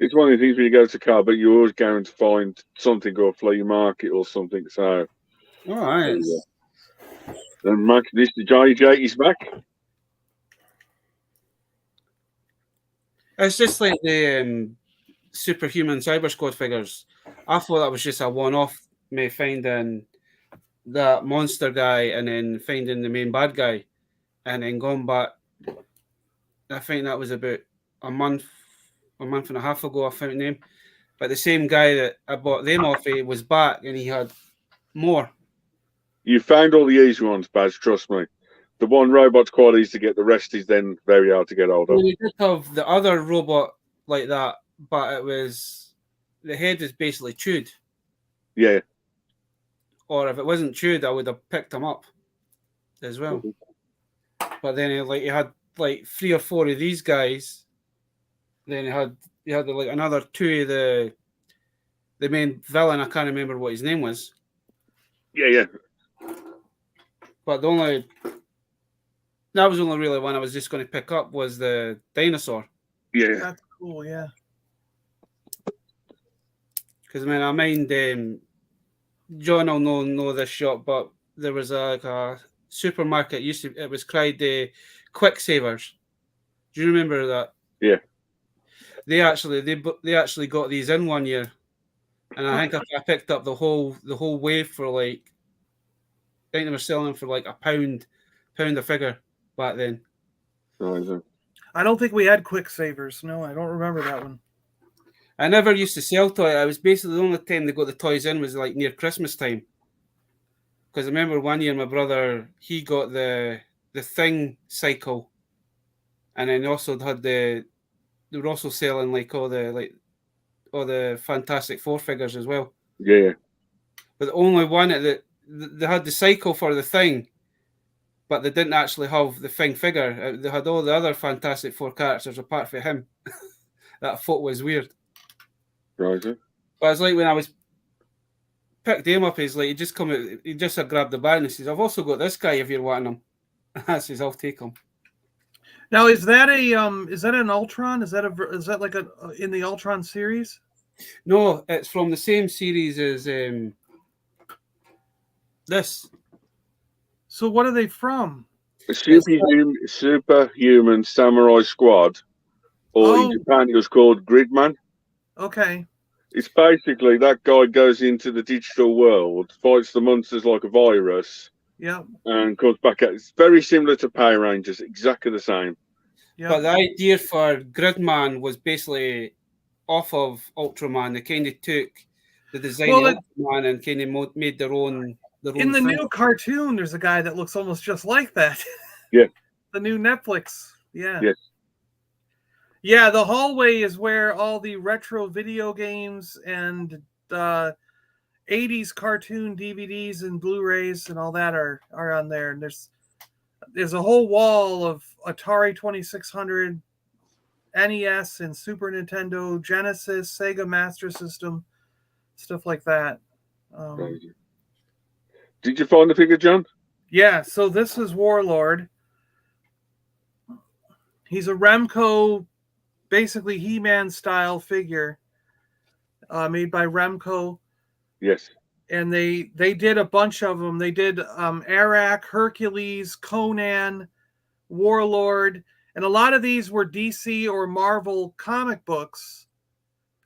It's one of the things when you go to car, but you're always going to find something or a flea market or something. So, all right. Then Mac, this the JJ, he's back. It's just like the Superhuman Cyber Squad figures. I thought that was just a one-off, me finding that monster guy and then finding the main bad guy, and then going back. I think that was about a month and a half ago. I found him, but the same guy that I bought them off was back, and he had more. You found all the easy ones, Baz. Trust me. The one robot's quite easy to get. The rest is then very hard to get hold of. Well, you did have the other robot like that, but it was the head is basically chewed. Yeah. Or if it wasn't chewed, I would have picked him up as well. But then you had like 3 or 4 of these guys. Then you had like another 2 of the main villain. I can't remember what his name was. Yeah. But that was the only really one I was just going to pick up was the dinosaur. Yeah. That's cool, yeah. Because I mind John will know this shop, but there was a supermarket it was called Quicksavers. Do you remember that? Yeah. They actually got these in one year, and I think I picked up the whole wave for like, I think they were selling them for like £1 a figure back then. I don't think we had Quicksavers. No, I don't remember that one. I never used to sell toys. I was basically the only time they got the toys in was like near Christmas time. Because I remember one year my brother, he got the Thing cycle, and then also had they were also selling like all the Fantastic Four figures as well. Yeah. But the only one that they had the cycle for the Thing, but they didn't actually have the Thing figure. They had all the other Fantastic Four characters apart from him. That photo was weird. Right. But it's like when I was picked him up, he's like, he just had grabbed the bag and he says, I've also got this guy if you're wanting him. I says, I'll take him. Now, is that an Ultron? Is that like in the Ultron series? No, it's from the same series as this. So what are they from? Superhuman Samurai Squad, or in Japan it was called Gridman. Okay. It's basically that guy goes into the digital world, fights the monsters like a virus, and comes back out. It's very similar to Power Rangers, exactly the same. Yeah. But the idea for Gridman was basically off of Ultraman. They kind of took the design of Ultraman and kind of made their own. In the new cartoon, there's a guy that looks almost just like that. Yeah. The new Netflix. Yeah. Yes. Yeah, the hallway is where all the retro video games and 80s cartoon DVDs and Blu-rays and all that are on there. And there's a whole wall of Atari 2600, NES and Super Nintendo, Genesis, Sega Master System, stuff like that. Did you find the figure, John? Yeah, so this is Warlord. He's a Remco, basically He-Man style figure, made by Remco. Yes. And they did a bunch of them. They did Arak, Hercules, Conan, Warlord, and a lot of these were DC or Marvel comic books.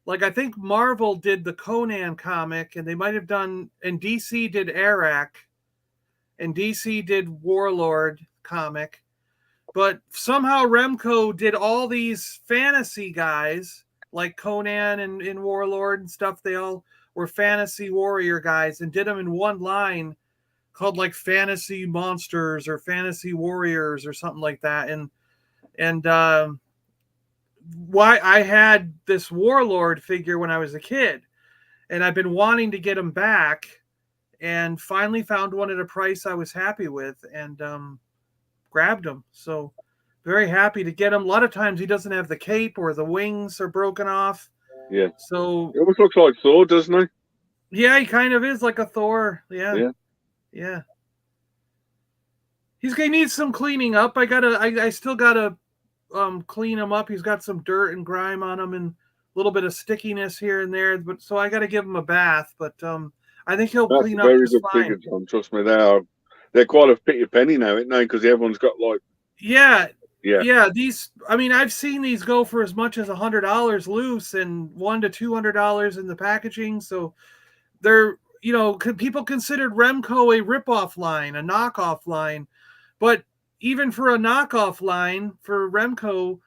Like I think Marvel did the Conan comic, and they might have done, and DC did Arak, and DC did Warlord comic. But somehow Remco did all these fantasy guys, like Conan and Warlord and stuff. They all were fantasy warrior guys and did them in one line called like Fantasy Monsters or Fantasy Warriors or something like that. And why I had this Warlord figure when I was a kid, and I've been wanting to get him back, and finally found one at a price I was happy with, and grabbed him. So very happy to get him. A lot of times he doesn't have the cape or the wings are broken off. Yeah. So it almost looks like Thor, doesn't he? Yeah, he kind of is like a Thor. Yeah. He needs some cleaning up. I still gotta clean him up. He's got some dirt and grime on him and a little bit of stickiness here and there. But so I gotta give him a bath. But I think he'll clean up just fine. Figure, John. Trust me, they're quite a penny now, aren't they? Because everyone's got like Yeah. Yeah, these. I mean, I've seen these go for as much as $100 loose, and $100 to $200 in the packaging. So they're, people considered Remco a ripoff line, a knockoff line, but even for a knockoff line for Remco,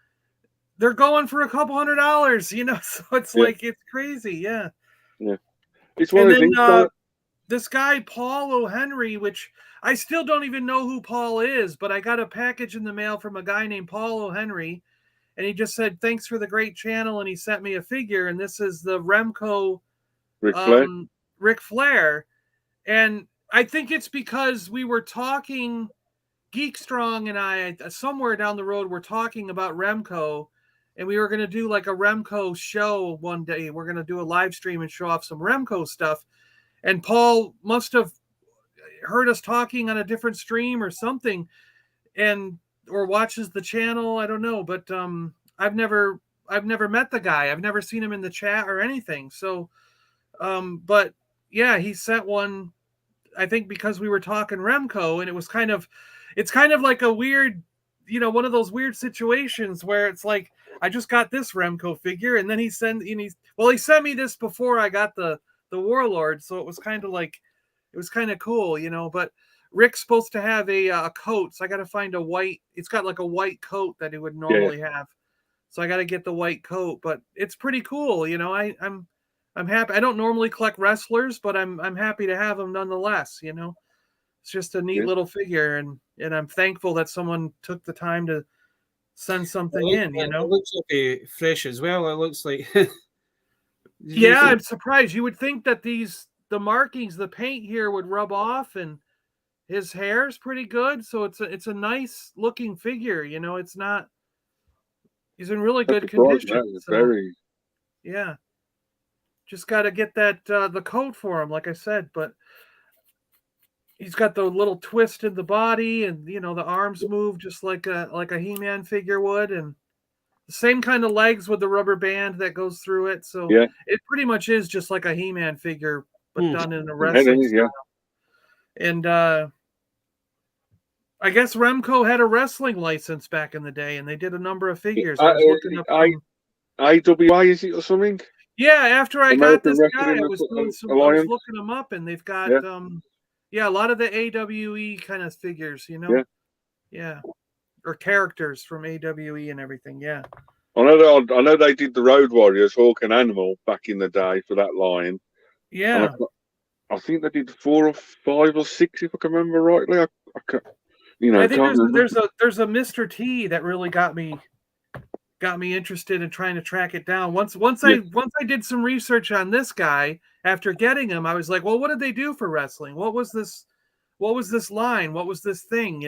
they're going for a couple $100. So it's like it's crazy. Yeah. Yeah. It's one And of the then things. this guy Paul O'Henry, which I still don't even know who Paul is, but I got a package in the mail from a guy named Paul O'Henry, and he just said thanks for the great channel, and he sent me a figure, and this is the Remco Ric Flair, and I think it's because we were talking, Geek Strong and I somewhere down the road were talking about Remco, and we were going to do like a Remco show one day. We're going to do a live stream and show off some Remco stuff. And Paul must have heard us talking on a different stream or something, or watches the channel. I don't know, but I've never met the guy. I've never seen him in the chat or anything. So, but yeah, he sent one. I think because we were talking Remco, and it's kind of like a weird, one of those weird situations where it's like I just got this Remco figure, and then he sent me this before I got the Warlord, so it was kind of cool, But Rick's supposed to have a coat, so I got to find a white. It's got like a white coat that he would normally have, so I got to get the white coat. But it's pretty cool, I'm happy. I don't normally collect wrestlers, but I'm happy to have them nonetheless. It's just a neat little figure, and I'm thankful that someone took the time to send something in. It looks like fresh as well. It looks like. Yeah, I'm surprised. You would think that the markings, the paint here would rub off, and his hair is pretty good, so it's a nice looking figure. It's not. He's in really good condition. Very. Yeah, just got to get that the coat for him, like I said. But he's got the little twist in the body, and the arms move just like a He-Man figure would, and the same kind of legs with the rubber band that goes through it. So it pretty much is just like a He-Man figure, but done in a wrestling style. And I guess Remco had a wrestling license back in the day, and they did a number of figures. I was looking up IWI, is it, or something? Yeah, after I got this guy, I was looking them up, and they've got a lot of the AWE kind of figures, Yeah. Or characters from AWE and everything, yeah. I know they did the Road Warriors, Hawk and Animal, back in the day for that line. Yeah. I think they did 4 or 5 or 6, if I can remember rightly. I think there's a Mr. T that really got me interested in trying to track it down. Once I did some research on this guy after getting him, I was like, well, what did they do for wrestling? What was this line? What was this thing?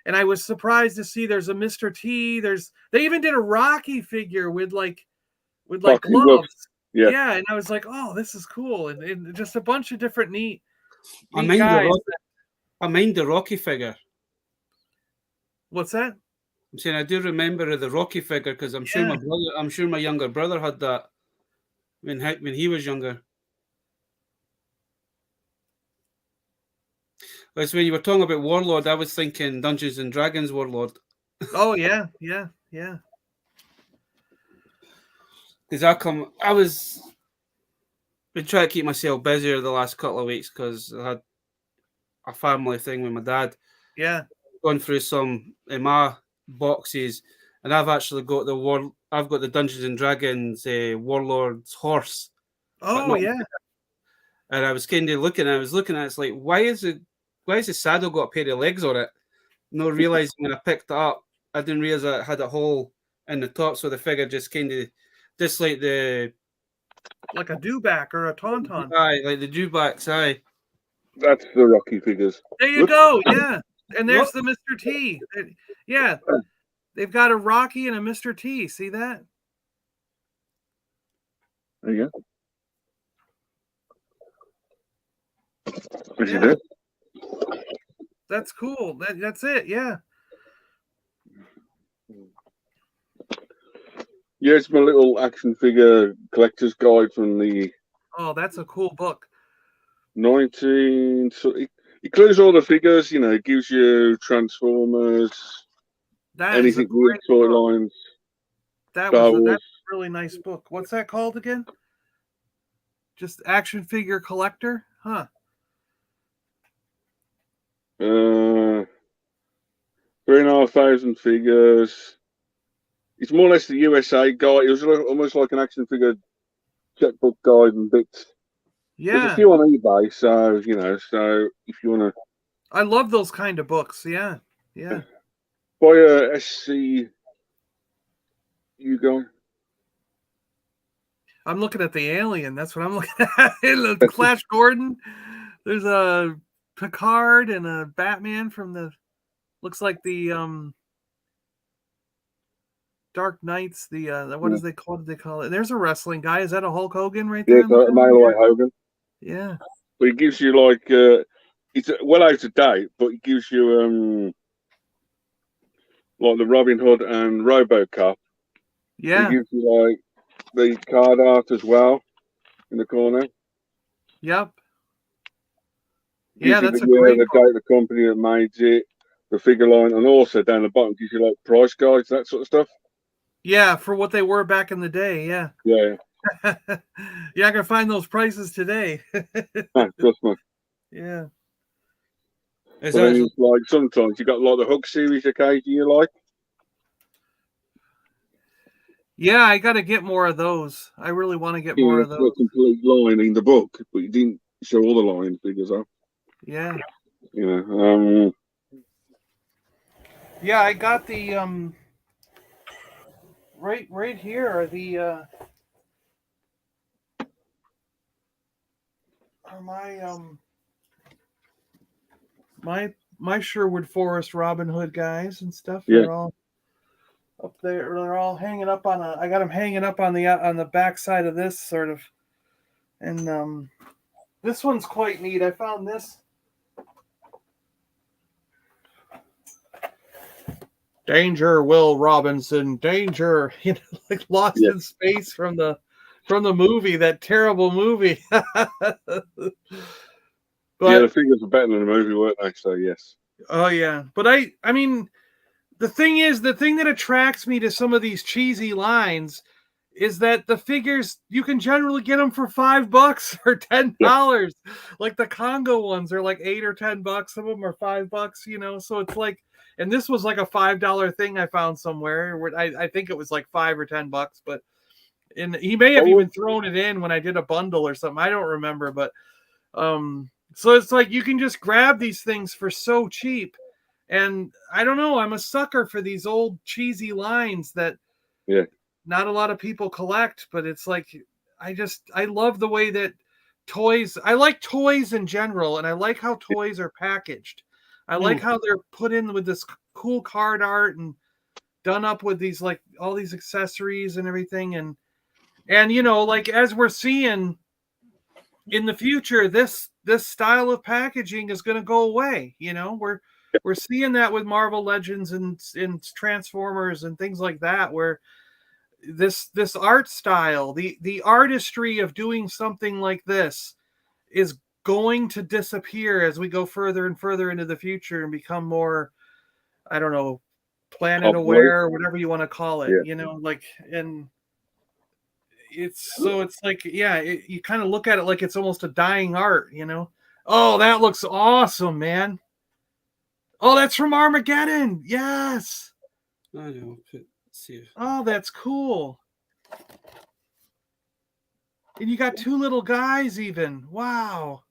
And I was surprised to see there's a Mr. T. They even did a Rocky figure with gloves. Yeah, and I was like, oh, this is cool, and just a bunch of different neat guys. I mind the Rocky figure. What's that? I'm saying I do remember the Rocky figure because I'm sure my younger brother had that when he was younger. That's when you were talking about Warlord, I was thinking Dungeons and Dragons Warlord. Oh yeah. Because been trying to keep myself busier the last couple of weeks because I had a family thing with my dad. Yeah. Gone through some of my boxes, and I've actually got the Dungeons and Dragons Warlord's horse. Oh yeah. And I was kind of looking at it, it's like, why is the saddle got a pair of legs on it? No realizing when I picked it up, I didn't realize it had a hole in the top, so the figure just kind of like a dewback or a tauntaun. Aye, like the dewbacks, aye. That's the Rocky figures. There you go, yeah. And there's the Mr. T. Yeah. They've got a Rocky and a Mr. T. See that? There you go. That's cool. That's it, yeah. Yeah, it's my little action figure collector's guide from the... Oh, that's a cool book. So it includes all the figures, it gives you Transformers, That is a anything weird great book. storylines. That's Star a Wars. really nice book. What's that called again? Just Action Figure Collector? Huh. 3,500 figures. It's more or less the USA guide. It was almost like an action figure checkbook guide and bits. There's a Yeah. few on eBay, so so if you want to I love those kind of books. Yeah. Yeah. buy a SC, you go. I'm looking at the Alien. That's what I'm looking at. The Flash Gordon. There's a Picard and a Batman from the looks like the Dark Knights. The what is they call it? They call it. There's a wrestling guy. Is that a Hulk Hogan right there? Yeah, got a mail away Hogan. Yeah. But it gives you like it's well out of date, but it gives you like the Robin Hood and RoboCop. Yeah. It gives you like the card art as well in the corner. Yep. Gives Yeah, you that's the a great date, the company that made it, the figure line, and also down the bottom gives you like price guides, that sort of stuff. Yeah, for what they were back in the day. Yeah. Yeah. Yeah, I can find those prices today. Trust me. Yeah. But then it's like sometimes you got like the Hook series occasionally you like. Yeah, I got to get more of those. I really want to get more of those. It's a complete line in the book, but you didn't show all the line figures up. Yeah. Yeah, I got the right here are the are my Sherwood Forest Robin Hood guys and stuff. Yeah. They're all up there. They're all hanging up on I got them hanging up on the back side of this sort of, and this one's quite neat. I found this. Danger, Will Robinson, danger! Like Lost in Space from the movie, that terrible movie. But the figures were better than the movie, weren't they? So yes. Oh yeah, but I mean, the thing that attracts me to some of these cheesy lines is that the figures you can generally get them for $5 or $10. Yeah. Like the Congo ones are like $8 or $10. Some of them are $5. So it's like, and this was like a $5 thing I found somewhere. Where I think it was like $5 or $10, but and he may have even thrown it in when I did a bundle or something. I don't remember, but so it's like you can just grab these things for so cheap. And I don't know, I'm a sucker for these old cheesy lines that not a lot of people collect, but it's like I love the way that I like toys in general, and I like how toys are packaged. I like how they're put in with this cool card art and done up with these like all these accessories and everything, and like as we're seeing in the future, this style of packaging is going to go away. We're seeing that with Marvel Legends and Transformers and things like that, where this art style, the artistry of doing something like this is going to disappear as we go further and further into the future and become more, I don't know, planet aware or whatever you want to call it. And it's like, you kind of look at it like it's almost a dying art. Oh, that looks awesome, man. Oh, that's from Armageddon. Yes. I know. Let's see. Oh, that's cool. And you got two little guys even. Wow.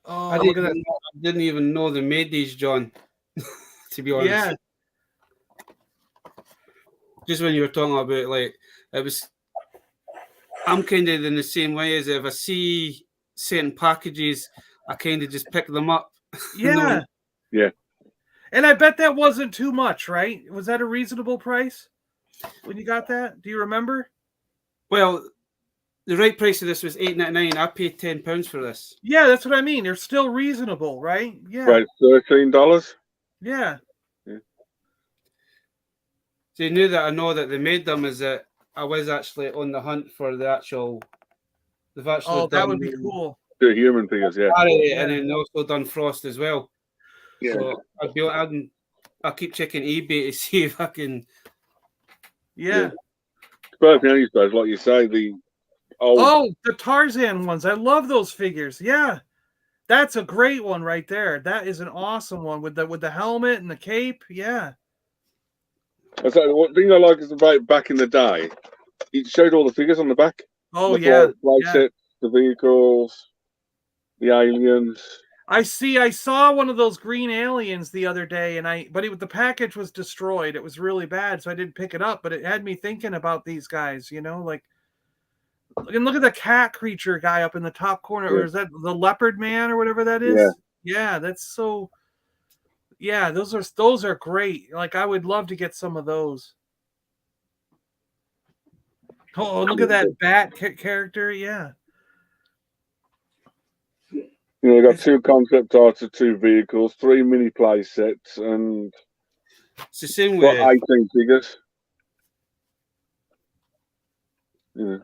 Oh, I didn't even know they made these, John. To be honest. Yeah. Just when you were talking about like I'm kind of in the same way as if I see certain packages, I kind of just pick them up. Yeah. Yeah. And I bet that wasn't too much, right? Was that a reasonable price when you got that? Do you remember? Well, the right price of this was $8.99. I paid £10 for this. Yeah, that's what I mean. They're still reasonable, right? Yeah. Right, $13. Yeah. So you knew that I know that they made them is that I was actually on the hunt for the actual. They've actually that would be cool. The human figures, yeah. And then they also done Frost as well. Yeah. So I'll keep checking eBay to see if I can. Yeah. Perfect, I suppose, like you say, the old. Oh, the Tarzan ones. I love those figures. Yeah. That's a great one right there. That is an awesome one with the helmet and the cape. Yeah. That's like, one thing I like is about back in the day, it showed all the figures on the back. Oh, the yeah. play Yeah. sets, the vehicles, the aliens. I saw one of those green aliens the other day, but the package was destroyed. It was really bad, so I didn't pick it up. But it had me thinking about these guys, like, and look at the cat creature guy up in the top corner, Yeah. or is that the leopard man or whatever that is? Yeah, that's so. Yeah, those are great. Like, I would love to get some of those. Oh, look at that bat character. Yeah. They got 2 concept arts of 2 vehicles, 3 mini play sets, and It's the same what, way. 18 figures. Yeah.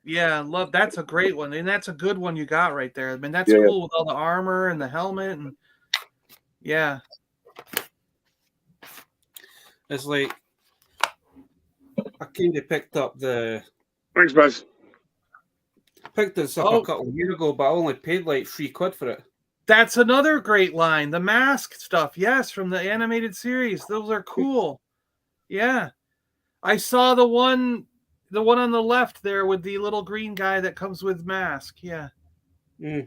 Yeah, love that's a great one, and that's a good one you got right there. I mean, that's Yeah. cool with all the armor and the helmet, and yeah. It's like I kind of picked Thanks, Baz. this up a couple of years ago, but I only paid like £3 for it. That's another great line. The mask stuff, yes, from the animated series. Those are cool. Yeah. I saw the one on the left there with the little green guy that comes with mask. Yeah. Mm.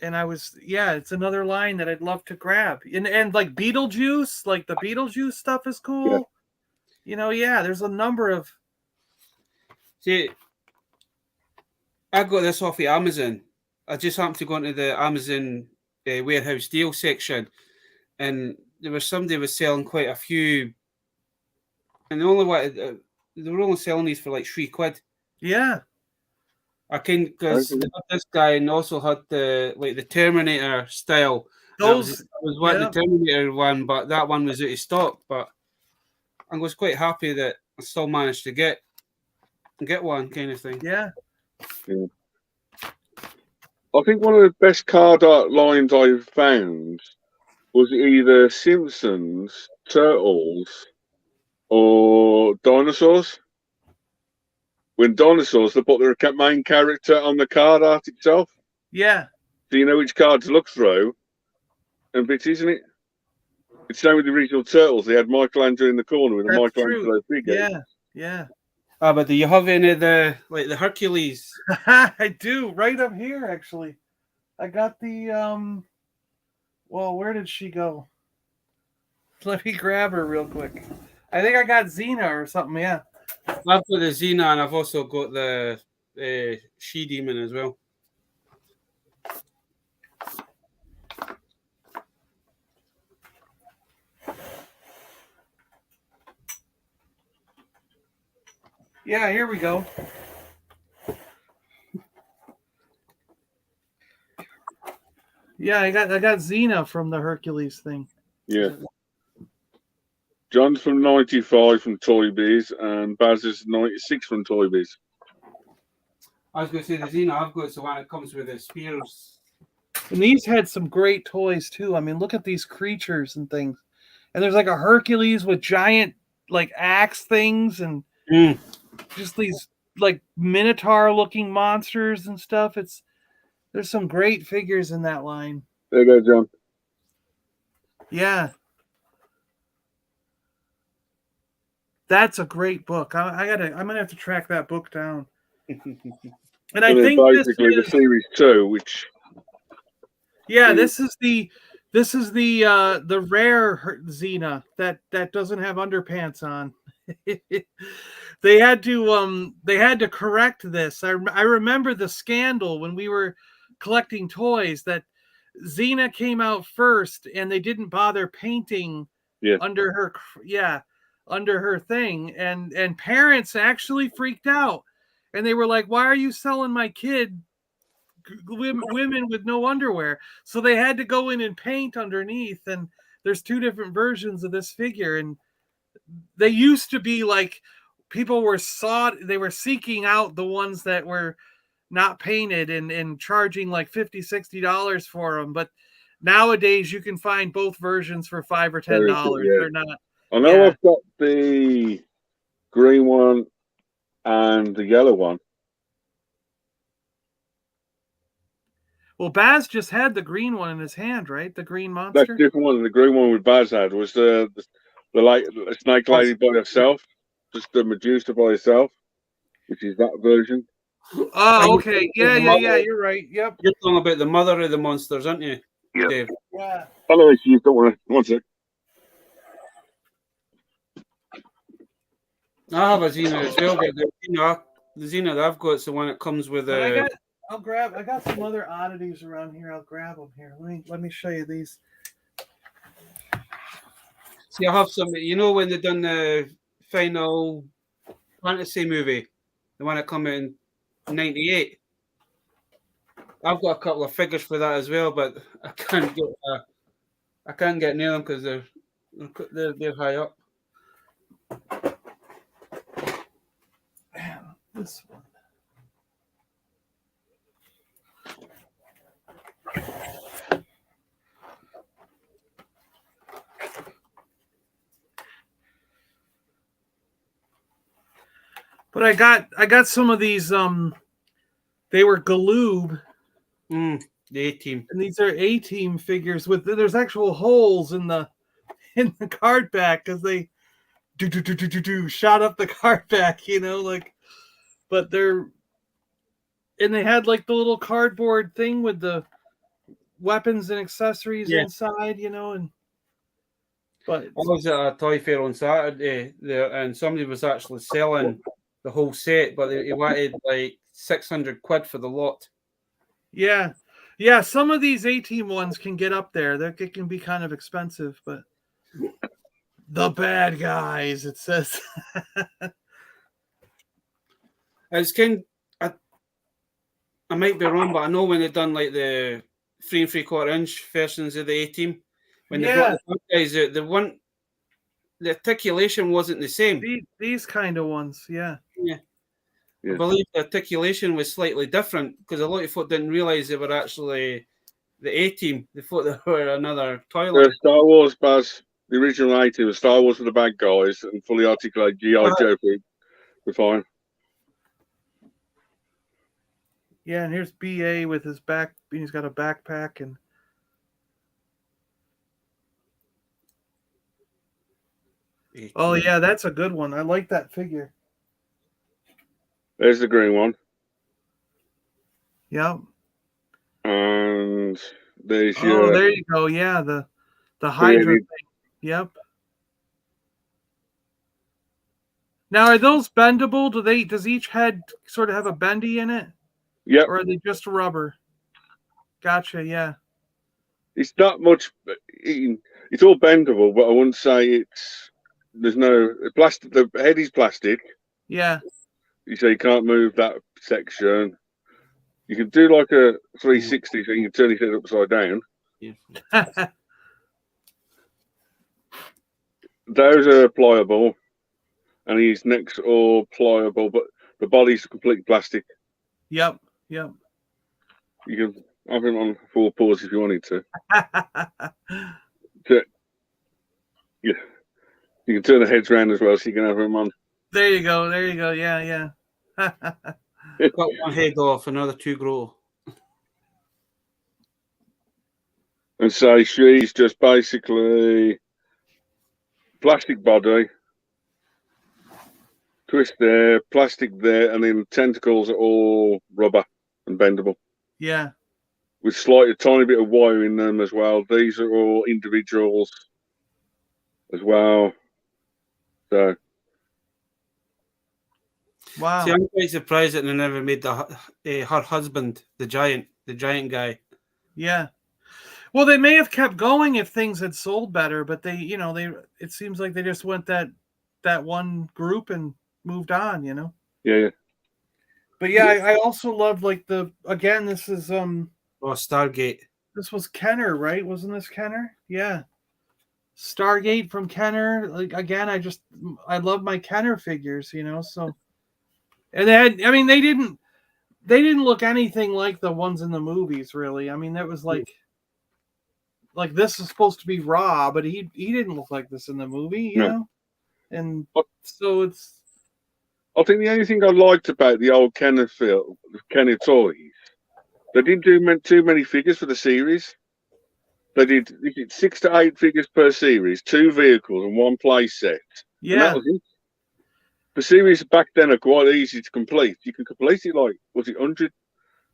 And it's another line that I'd love to grab. And like Beetlejuice, like the Beetlejuice stuff is cool. Yeah. There's a number of. See, I got this off of Amazon. I just happened to go into the Amazon warehouse deal section, and there was somebody was selling quite a few, and they were only selling these for like £3. Yeah. I can because this guy and also had the Terminator style. Those was what the Terminator one, but that one was out of stock. But I was quite happy that I still managed to get one kind of thing. Yeah. I think one of the best card art lines I've found was either Simpsons, Turtles, or Dinosaurs. When Dinosaurs, they put their main character on the card art itself. Yeah. So you know which card to look through and bits, isn't it? It's same with the original Turtles. They had Michelangelo in the corner with a Michelangelo figure. Yeah, yeah. But do you have any of the Hercules? I do, right up here actually. I got the well, where did she go? Let me grab her real quick. I think I got Xena or something, yeah. I've got the Xena and I've also got the She-Demon as well. Yeah, here we go. Yeah, I got Xena from the Hercules thing. Yeah. John's from 95 from Toy Biz and Baz is 96 from Toy Biz. I was going to say the Xena I've got is the one that comes with the spears. And these had some great toys too. I mean, look at these creatures and things. And there's like a Hercules with giant like axe things and just these like minotaur looking monsters and stuff. There's some great figures in that line. There you go, John. Yeah. That's a great book. I'm gonna have to track that book down. And I think basically the series 2, which this is the rare Xena that doesn't have underpants on. They had to correct this. I remember the scandal when we were collecting toys that Xena came out first and they didn't bother painting under her thing, and parents actually freaked out and they were like, why are you selling my kid women with no underwear? So they had to go in and paint underneath, and there's 2 different versions of this figure. And they used to be like people were seeking out the ones that were not painted and charging like $50-$60 for them. But nowadays you can find both versions for $5 or $10. Yeah. They're not. I know Yeah. I've got the green one and the yellow one. Well, Baz just had the green one in his hand, right? The green That's monster. different one. The green one with Baz had was the snake lady by herself, just the Medusa by herself, which is that version. Oh, okay. Yeah. You're right. Yep. You're talking about the mother of the monsters, aren't you, Yeah. Dave? Yeah. Oh, no, you don't want to. One sec. I have a Xena as well, but the Xena that I've got is the one that comes with But a. I got some other oddities around here. I'll grab them here. Let me show you these. See, I have some. You know when they done the Final Fantasy movie, the one that came out in '98. I've got a couple of figures for that as well, but I can't get near them because they're high up. This one. But I got some of these. They were Galoob. The A-Team. And these are A-Team figures with there's actual holes in the card back because they shot up the card back, but they had like the little cardboard thing with the weapons and accessories inside, but I was at a toy fair on Saturday there, and somebody was actually selling the whole set, but he wanted like 600 quid for the lot. Yeah, some of these A-Team ones can get up there. It can be kind of expensive, but the bad guys, it says. It's I might be wrong, but I know when they've done like the 3 3/4-inch versions of the A-Team, when they brought the bad guys out, the articulation wasn't the same. These kind of ones, yeah. I believe the articulation was slightly different because a lot of folk didn't realize they were actually the A-Team. They thought they were another toilet. Star Wars, Baz. The original 80 was Star Wars for the bad guys and fully articulated G.I. Joe. We're fine. Yeah, and here's BA with his back. He's got a backpack and. Oh yeah, that's a good one. I like that figure. There's the green one. Yep. And there's there you go. Yeah, the Hydra thing. Yep. Now, are those bendable? Does each head sort of have a bendy in it? Yep. Or are they just rubber? Gotcha. Yeah. It's not much. It's all bendable, but I wouldn't say there's no plastic. The head is plastic. Yeah. You say you can't move that section. You can do like a 360, so you can turn your head upside down. Yeah. Those are pliable, and his necks are pliable, but the body's completely plastic. Yep. You can have him on 4 paws if you wanted to. Yeah. You can turn the heads around as well, so you can have him on. There you go. Yeah. Cut one head off, another 2 grow. And so she's just basically plastic body, twist there, plastic there, and then tentacles are all rubber and bendable. Yeah. With a tiny bit of wire in them as well. These are all individuals as well. So. Wow. See, I'm quite surprised that they never made her husband, the giant guy. Yeah. Well, they may have kept going if things had sold better, but it seems like they just went that one group and moved on, Yeah. But yeah, I also love like this is Stargate. This was Kenner, right? Wasn't this Kenner? Yeah. Stargate from Kenner. Like again, I love my Kenner figures, so and they didn't look anything like the ones in the movies, really. I mean, that was like like this is supposed to be raw, but he didn't look like this in the movie, you know. And so it's. I think the only thing I liked about the old Kenner toys, they didn't do too many figures for the series. They did 6 to 8 figures per series, 2 vehicles and 1 play set. Yeah. And that was it. The series back then are quite easy to complete. You can complete it like, was it $100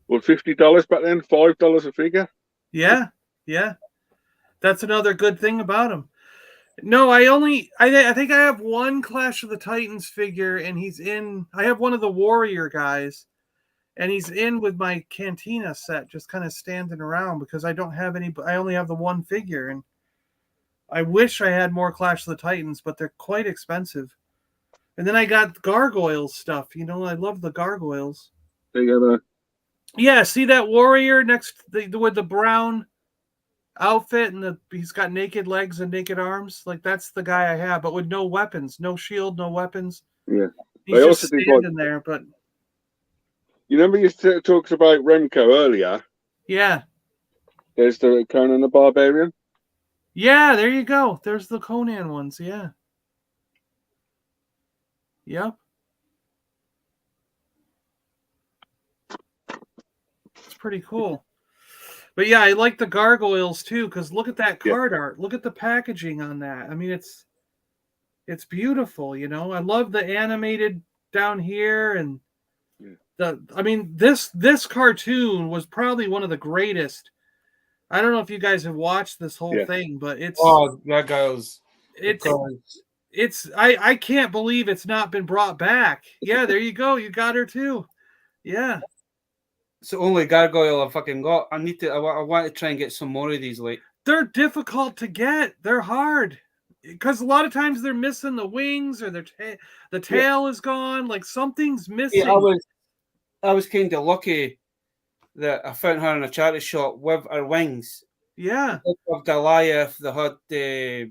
or $50 back then? $5 a figure? Yeah. Yeah. That's another good thing about them. No, I think I have one Clash of the Titans figure, and he's in. I have one of the Warrior guys, and he's in with my Cantina set, just kind of standing around because I don't have any. I only have the one figure, and I wish I had more Clash of the Titans, but they're quite expensive. And then I got Gargoyles stuff. You know, I love the Gargoyles. Yeah, see that Warrior with the brown outfit, and he's got naked legs and naked arms. Like, that's the guy I have, but with no weapons, no shield, no weapons. Yeah, he's just standing there. But you remember you talked about Remco earlier? Yeah. There's the Conan the Barbarian. Yeah, there you go. There's the Conan ones. Yeah. Yep. It's pretty cool. But yeah, I like the Gargoyles too, because look at that card art. Look at the packaging on that. I mean, it's beautiful, you know. I love the animated down here, and this cartoon was probably one of the greatest. I don't know if you guys have watched this whole thing, but it's Gargoyles. I can't believe it's not been brought back. Yeah, there you go. You got her too. Yeah. It's the only gargoyle I fucking got. I want to try and get some more of these. Like, they're difficult to get. They're hard because a lot of times they're missing the wings, or the tail is gone. Like, something's missing. Yeah, I was kind of lucky that I found her in a charity shop with her wings. Yeah. Of Goliath, they had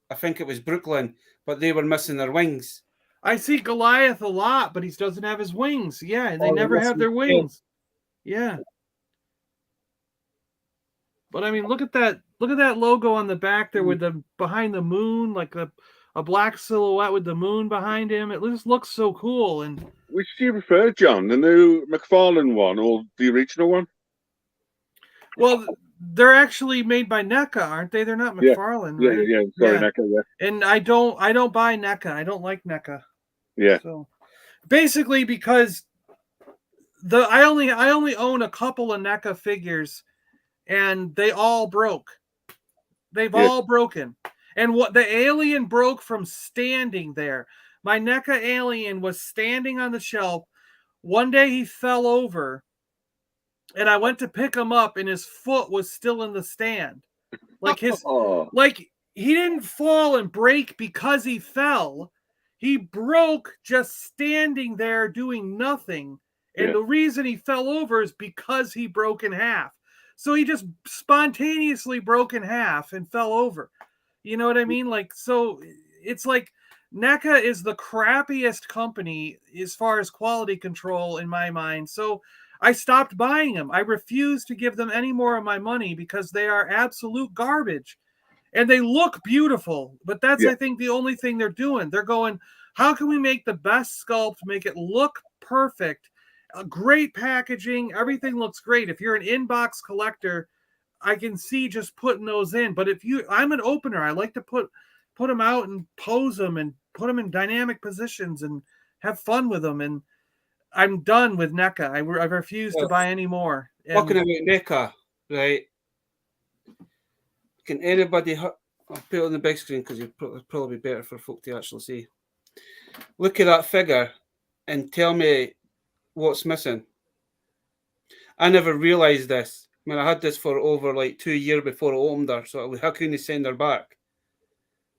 I think it was Brooklyn, but they were missing their wings. I see Goliath a lot, but he doesn't have his wings. Yeah, and they never have their wings. Yeah. But I mean, look at that logo on the back there with the behind the moon, like a black silhouette with the moon behind him. It just looks so cool. And which do you prefer, John? The new McFarlane one or the original one? Well, they're actually made by NECA, aren't they? They're not McFarlane, right? Yeah. Sorry, NECA. Yeah. And I don't buy NECA. I don't like NECA. Yeah. So basically, because I only own a couple of NECA figures, and they all broke. They've all broken. And what the alien broke from standing there. My NECA alien was standing on the shelf. One day he fell over, and I went to pick him up, and his foot was still in the stand. Like like he didn't fall and break because he fell. He broke just standing there doing nothing. And the reason he fell over is because he broke in half. So he just spontaneously broke in half and fell over. You know what I mean? Like, so it's like NECA is the crappiest company as far as quality control in my mind. So I stopped buying them. I refuse to give them any more of my money because they are absolute garbage. And they look beautiful, but that's, I think, the only thing they're doing. They're going, how can we make the best sculpt, make it look perfect, great packaging, everything looks great. If you're an inbox collector, I can see just putting those in. But I'm an opener. I like to put them out and pose them and put them in dynamic positions and have fun with them. And I'm done with NECA. I refuse to buy any more. Talking about NECA, right? Can anybody... I'll put it on the big screen because it'll probably be better for folk to actually see. Look at that figure and tell me what's missing. I never realised this. I mean, I had this for over like 2 years before I opened her, so how can they send her back?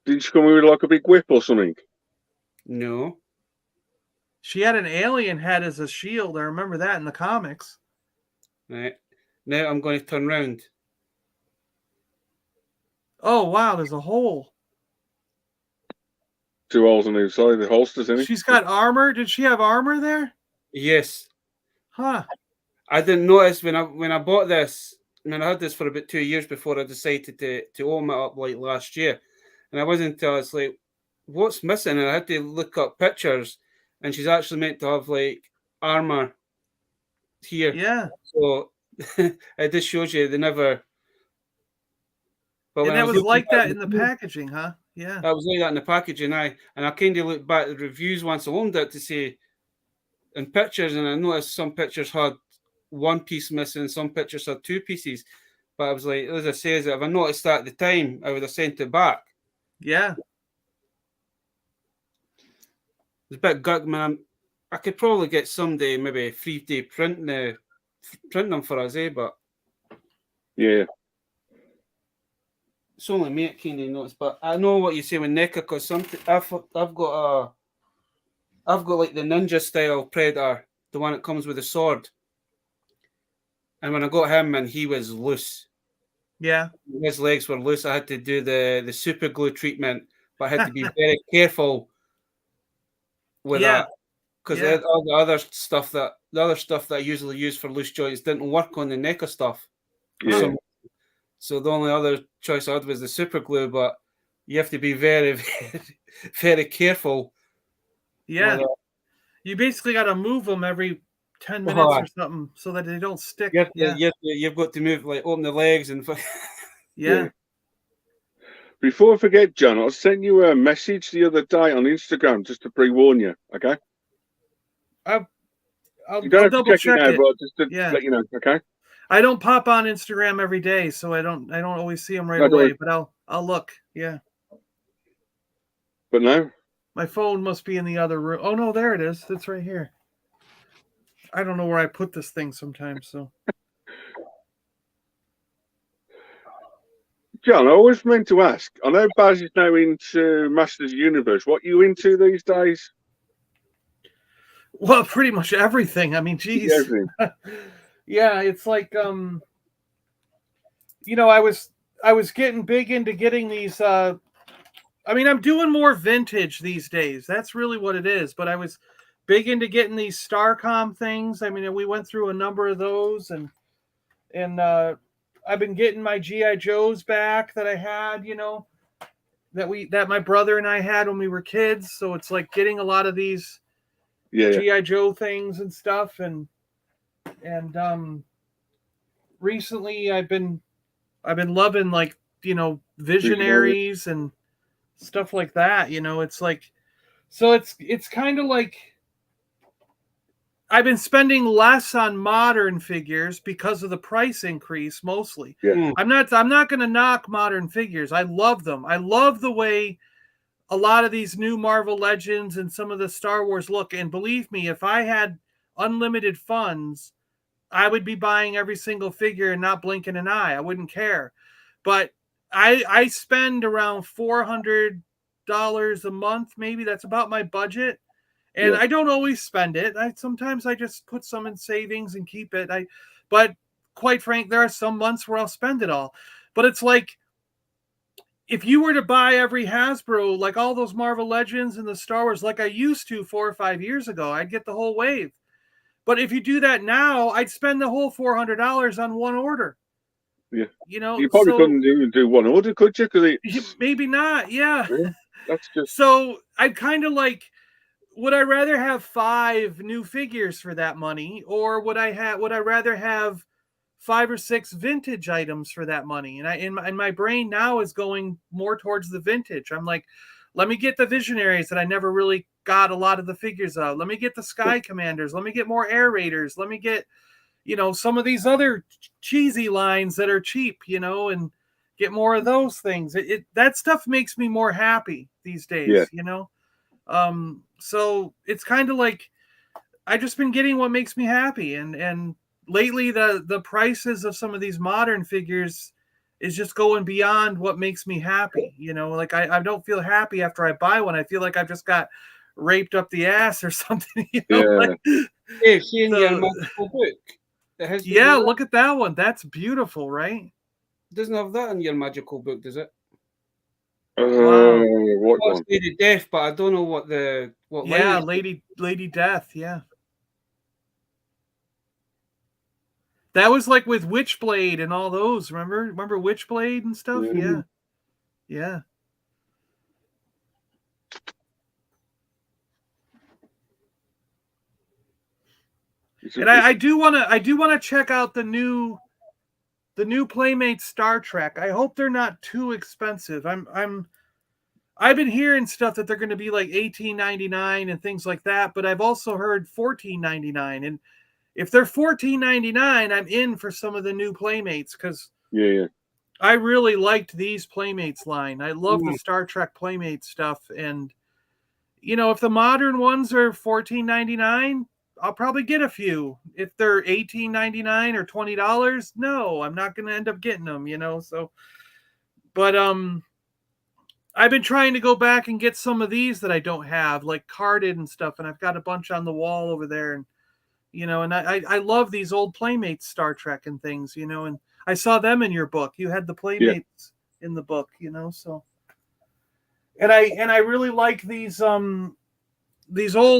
Did she come with like a big whip or something? No. She had an alien head as a shield. I remember that in the comics. Right. Now I'm going to turn round. Oh, wow, there's a hole. 2 holes on either side of the holsters, isn't it? She's got armor. Did she have armor there? Yes. Huh. I didn't notice when I bought this. I mean, I had this for about 2 years before I decided to open it up like last year. And I wasn't until it's like, what's missing? And I had to look up pictures, and she's actually meant to have like armor here. Yeah. So it just shows you they never. But And when I that was looking like at that in the packaging, huh? Yeah. I was like that in the packaging, and I kind of looked back at the reviews once I owned it to see in pictures, and I noticed some pictures had one piece missing, some pictures had two pieces. But I was like, as I say, if I noticed that at the time, I would have sent it back. Yeah. It's a bit gug, man. I could probably get someday maybe 3D print them for us, But Yeah. it's only me that kind of noticed. But I know what you say with NECA, because I've got like the ninja style Predator, the one that comes with a sword. And when I got him, and he was loose. Yeah. His legs were loose. I had to do the super glue treatment, but I had to be very careful with that, because all the other stuff that I usually use for loose joints didn't work on the NECA stuff. Yeah. So the only other choice I had was the super glue, but you have to be very, very, very careful. Yeah. You basically got to move them every 10 minutes or something so that they don't stick. You've got to move, like open the legs and. Yeah. Before I forget, John, I sent you a message the other day on Instagram just to pre-warn you. Okay. I'll you don't have double to check it now, but just to let you know. Okay. I don't pop on Instagram every day, so I don't always see them right away. But I'll look. Yeah. But no. My phone must be in the other room. Oh no, there it is. It's right here. I don't know where I put this thing sometimes. So. John, I always meant to ask. I know Baz is now into Masters Universe. What are you into these days? Well, pretty much everything. I mean, geez. Yeah, it's like I was getting big into getting these. I mean, I'm doing more vintage these days. That's really what it is. But I was big into getting these Starcom things. I mean, we went through a number of those, and I've been getting my GI Joes back that I had, that my brother and I had when we were kids. So it's like getting a lot of these GI Joe things and stuff, and recently I've been loving, like, Visionaries and stuff like that. It's like, so it's kind of like I've been spending less on modern figures because of the price increase, mostly. Yeah. I'm not going to knock modern figures. I love them. I love the way a lot of these new Marvel Legends and some of the Star Wars look. And believe me, if I had unlimited funds, I would be buying every single figure and not blinking an eye. I wouldn't care. But I spend around $400 a month, maybe. That's about my budget. And I don't always spend it. Sometimes I just put some in savings and keep it. But quite frank, there are some months where I'll spend it all. But it's like, if you were to buy every Hasbro, like all those Marvel Legends and the Star Wars, like I used to 4 or 5 years ago, I'd get the whole wave. But if you do that now, I'd spend the whole $400 on one order. Yeah. You probably couldn't even do one order, could you? Maybe not. Yeah. That's just. So I'd kind of like, would I rather have 5 new figures for that money, or would I rather have 5 or 6 vintage items for that money? And my brain now is going more towards the vintage. I'm like, let me get the Visionaries that I never really got a lot of the figures of. Let me get the Sky Commanders. Let me get more Air Raiders. Let me get, some of these other cheesy lines that are cheap, and get more of those things. That stuff makes me more happy these days, So it's kind of like I've just been getting what makes me happy, and lately the prices of some of these modern figures is just going beyond what makes me happy. Like I don't feel happy after I buy one. I feel like I've just got raped up the ass or something. Like, hey, seeing your magical book. Look at that one. That's beautiful, right? It doesn't have that in your magical book, does it? What one? Lady Death, but I don't know what Lady Death. Yeah. That was like with Witchblade and all those. Remember Witchblade and stuff? Yeah. Yeah. And I do want to check out the new Playmates Star Trek. I hope they're not too expensive. I've been hearing stuff that they're going to be like $18.99 and things like that, but I've also heard $14.99. And if they're $14.99, I'm in for some of the new Playmates because I really liked these Playmates line. I love the Star Trek Playmates stuff, and if the modern ones are $14.99, I'll probably get a few. If they're $18.99 or $20, no, I'm not going to end up getting them. So, but I've been trying to go back and get some of these that I don't have, like carded and stuff, and I've got a bunch on the wall over there, and and I love these old Playmates Star Trek and things, and I saw them in your book. You had the Playmates in the book, so. And I really like these old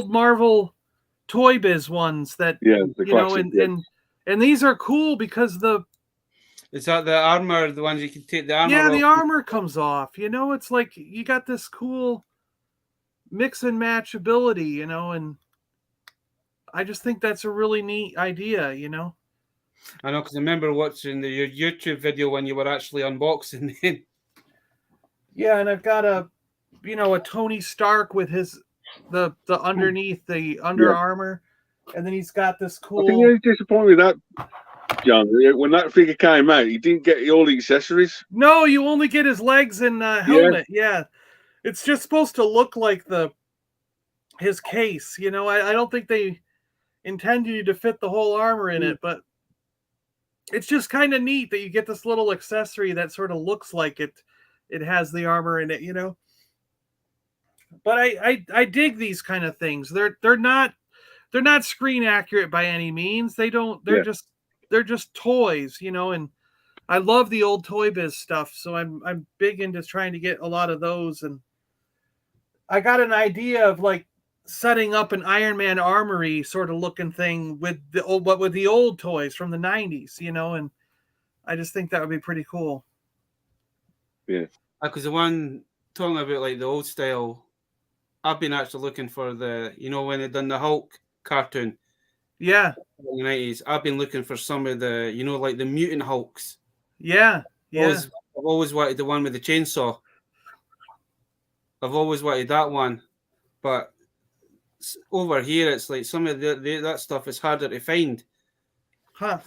Marvel Toy Biz ones that and these are cool because is that the armor, the ones you can take the armor off? The armor comes off. It's like you got this cool mix and match ability, and I just think that's a really neat idea, I know, because I remember watching your YouTube video when you were actually unboxing them. Yeah, and I've got a Tony Stark with his the underneath the Under Armour, and then he's got this cool. I think he was disappointed with that, John. When that figure came out, he didn't get all the accessories. No, you only get his legs and helmet. Yeah, it's just supposed to look like his case. I don't think they intended you to fit the whole armor in it, but it's just kind of neat that you get this little accessory that sort of looks like it has the armor in it, But I dig these kind of things. They're not screen accurate by any means. They're just toys, and I love the old Toy Biz stuff, so I'm big into trying to get a lot of those, and I got an idea of like setting up an Iron Man armory sort of looking thing with the old toys from the 90s, and I just think that would be pretty cool. Yeah. Because the one talking about like the old style, I've been actually looking for the, when they done the Hulk cartoon. Yeah. In the 90s, I've been looking for some of the, like the mutant Hulks. Yeah. Yeah. I've always wanted the one with the chainsaw. I've always wanted that one, but over here it's like some of that stuff is harder to find. Huh.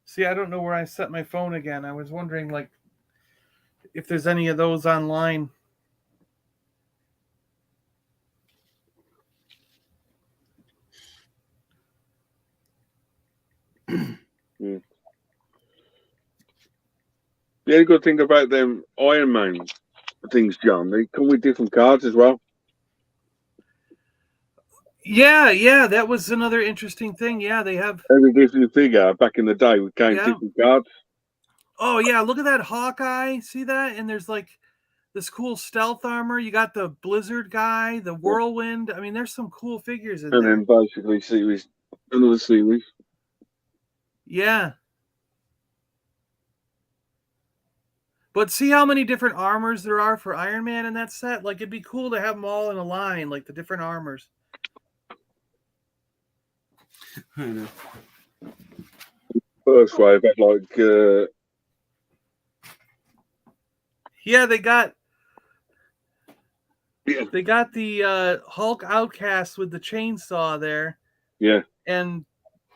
See, I don't know where I set my phone again. I was wondering, like, if there's any of those online. The only good thing about them Iron Man things, John, they come with different cards as well. Yeah, that was another interesting thing. Yeah, they have every different figure back in the day with different cards. Oh yeah, look at that Hawkeye. See that? And there's like this cool stealth armor. You got the Blizzard guy, the Whirlwind. I mean, there's some cool figures in there. And then basically another series. Yeah. But see how many different armors there are for Iron Man in that set? Like, it'd be cool to have them all in a line, like the different armors. I know. First wave, like... Yeah, they got the Hulk Outcast with the chainsaw there. Yeah. And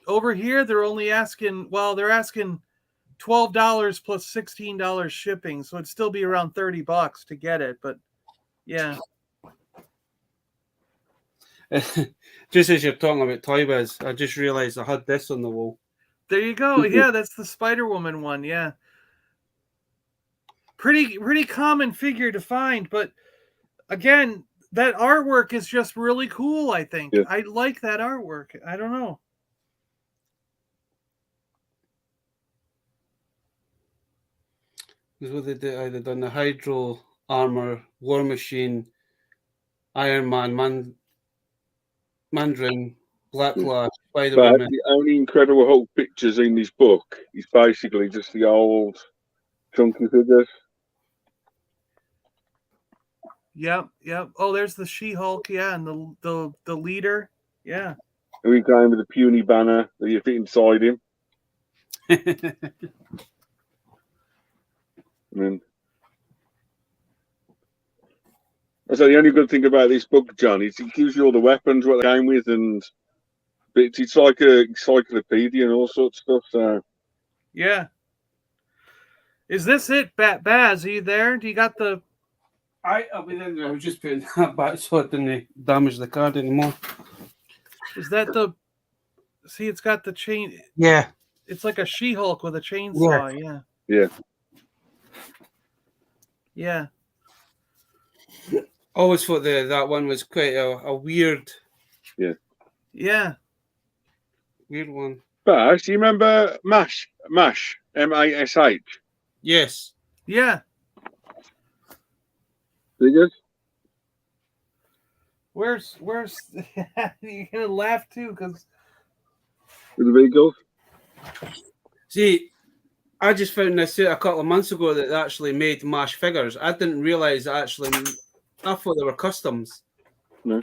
over here, they're only asking... Well, they're asking $12 plus $16 shipping, so it'd still be around $30 to get it. But yeah, just as you're talking about Toy Biz, I just realized I had this on the wall. There you go. Yeah, that's the Spider-Woman one. Yeah, pretty common figure to find, but again, that artwork is just really cool. I think I like that artwork. I don't know. Because what they did, either done the Hydro armor, War Machine, Iron Man, Mandarin, Blacklash, But Spider-Woman. the only Incredible Hulk pictures in this book is basically just the old chunky figures. Yep. Oh, there's the She-Hulk, yeah, and the leader, yeah. And we came with a puny banner that you fit inside him. And so the only good thing about this book, John, is it gives you all the weapons what they came with, and it's like a encyclopedia and all sorts of stuff. So Yeah. Is this it, Baz? Are you there? Do you got the? I'll be there. I was just putting that back so it didn't damage the card anymore. Is that the? See, it's got the chain. Yeah. It's like a She-Hulk with a chainsaw. yeah. Yeah. Always thought that one was quite a weird. Yeah. Weird one. But do you remember MASH? MASH Yes. Yeah. figures? Where's you're gonna laugh too because With the vehicles? See, I just found this out a couple of months ago that they actually made MASH figures. I didn't realise actually. I thought they were customs. No.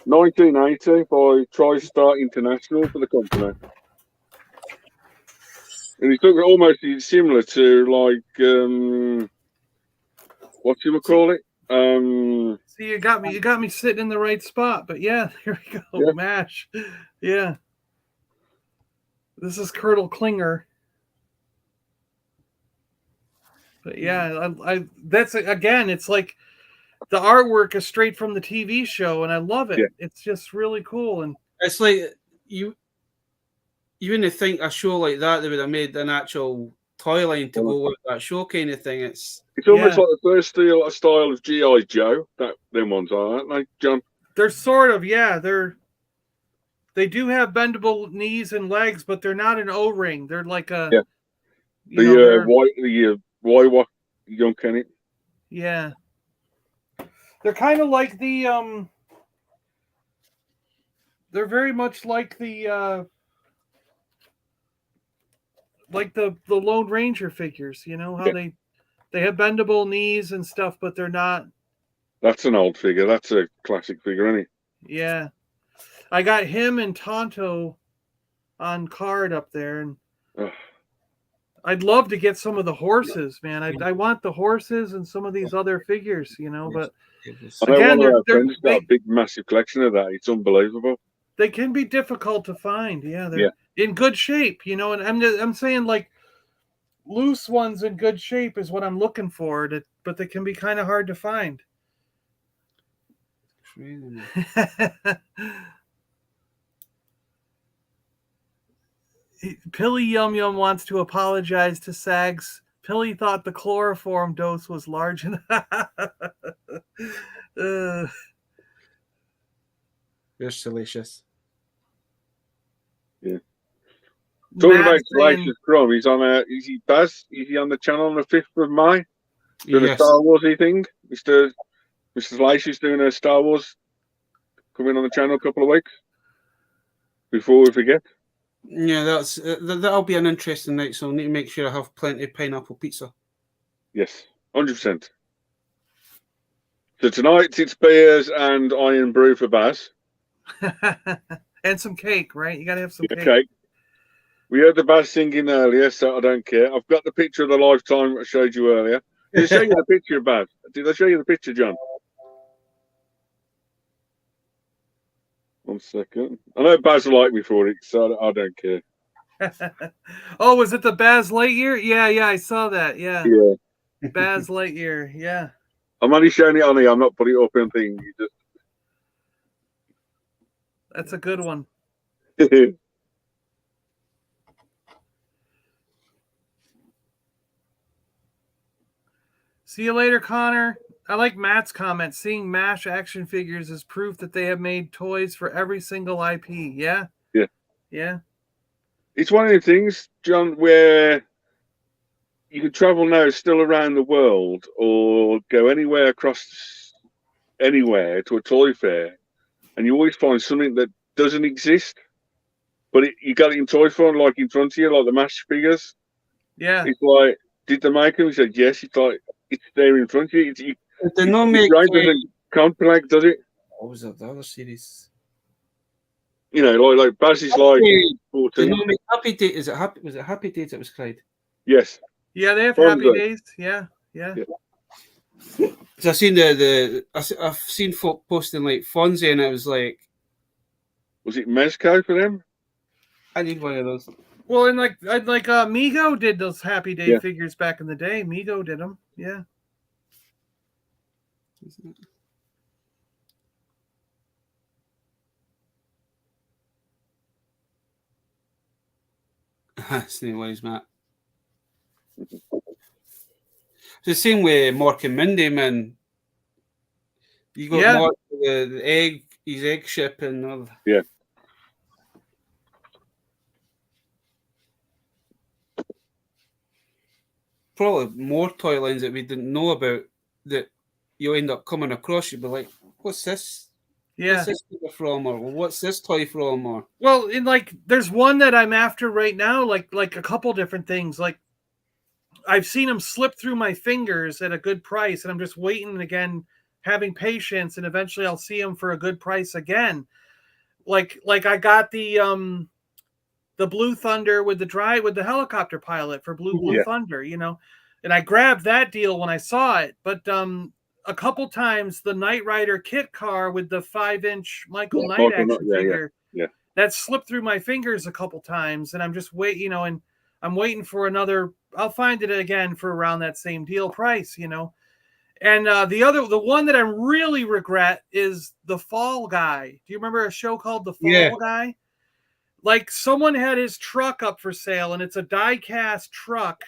1980 by TriStar International for the company. And it's almost similar to like what you would call it? see you got me sitting in the right spot. But yeah, here we go. Yeah. MASH. Yeah. This is Colonel Klinger. But yeah, I that's again. It's like the artwork is straight from the TV show, and I love it. Yeah. It's just really cool. And It's like you wouldn't think a show like that they would have made an actual toy line to go with that show kind of thing. It's almost like the first style of G.I. Joe. Them ones are, aren't they, John? they're sort of they do have bendable knees and legs, but they're not an O-ring. They're like a the white young Kenny. Yeah. They're kind of like the they're very much like the Lone Ranger figures, you know, how they have bendable knees and stuff, but they're not. That's an old figure. That's a classic figure, isn't he? Yeah. I got him and Tonto on card up there, and I'd love to get some of the horses, man. I want the horses and some of these other figures, you know, but again, they've got a big, massive collection of that. It's unbelievable. They can be difficult to find. Yeah, they're in good shape, you know, and I'm saying like loose ones in good shape is what I'm looking for, but they can be kind of hard to find. Pilly Yum Yum wants to apologize to Sags. Pilly thought the chloroform dose was large enough. You're salacious. Yeah. Talking about Salacious Crumb, he's on is he Baz? Is he on the channel on the 5th of May? Doing a Star Warsy thing? Mr. Salacious doing a Star Wars coming on the channel a couple of weeks before we forget. Yeah, that'll be an interesting night. So I need to make sure I have plenty of pineapple pizza. Yes, 100%. So tonight it's beers and iron brew for Baz, and some cake, right? You gotta have some cake. We heard the Baz singing earlier, so I don't care. I've got the picture of the lifetime I showed you earlier. Did I show you the picture of Baz? Did I show you the picture, John? 1 second. I know Baz liked me for it, so I don't care. Oh, was it the Baz Lightyear? Yeah, I saw that. Yeah. Baz Lightyear. Yeah. I'm only showing it on here. I'm not putting it up in thing. That's a good one. See you later, Connor. I like Matt's comment. Seeing MASH action figures is proof that they have made toys for every single IP. Yeah? Yeah. It's one of the things, John, where you can travel now still around the world or go anywhere across anywhere to a toy fair, and you always find something that doesn't exist, but you got it in Toy Store, like in front of you, like the MASH figures. Yeah. It's like, did they make them? He said, yes. It's like, it's there in front of you. They not make. Doesn't complex, does it? What was the other series? You know, like Baz is like They 14. not make Happy Day. Is it Happy? Was it Happy Days? It was cried. Yes. Yeah, they have Fonzie. Happy Days. Yeah. So I've seen I've seen folk posting like Fonzie, and it was like, Was it Mezco for them? I need one of those. Well, and like Mego did those Happy Day Yeah. figures back in the day. Mego did them. Yeah. Snake Wise, Matt. It's the same way Mork and Mindy, man. You got Mork, the egg, his egg ship, and all that. Yeah. Probably more toy lines that we didn't know about that you end up coming across. You'd be like, what's this? Yeah. What's this figure from? Or what's this toy from? Or Well, in like, there's one that I'm after right now, like a couple different things. Like, I've seen them slip through my fingers at a good price, and I'm just waiting again, having patience, and eventually I'll see them for a good price again. Like I got the Blue Thunder with the helicopter pilot for Blue Thunder, you know, and I grabbed that deal when I saw it. But a couple times the Knight Rider kit car with the 5-inch Michael Knight action figure that slipped through my fingers a couple times, and I'm just and I'm waiting for another. I'll find it again for around that same deal price, you know. And the one that I really regret is the Fall Guy. Do you remember a show called The Fall Guy? Like, someone had his truck up for sale, and it's a die-cast truck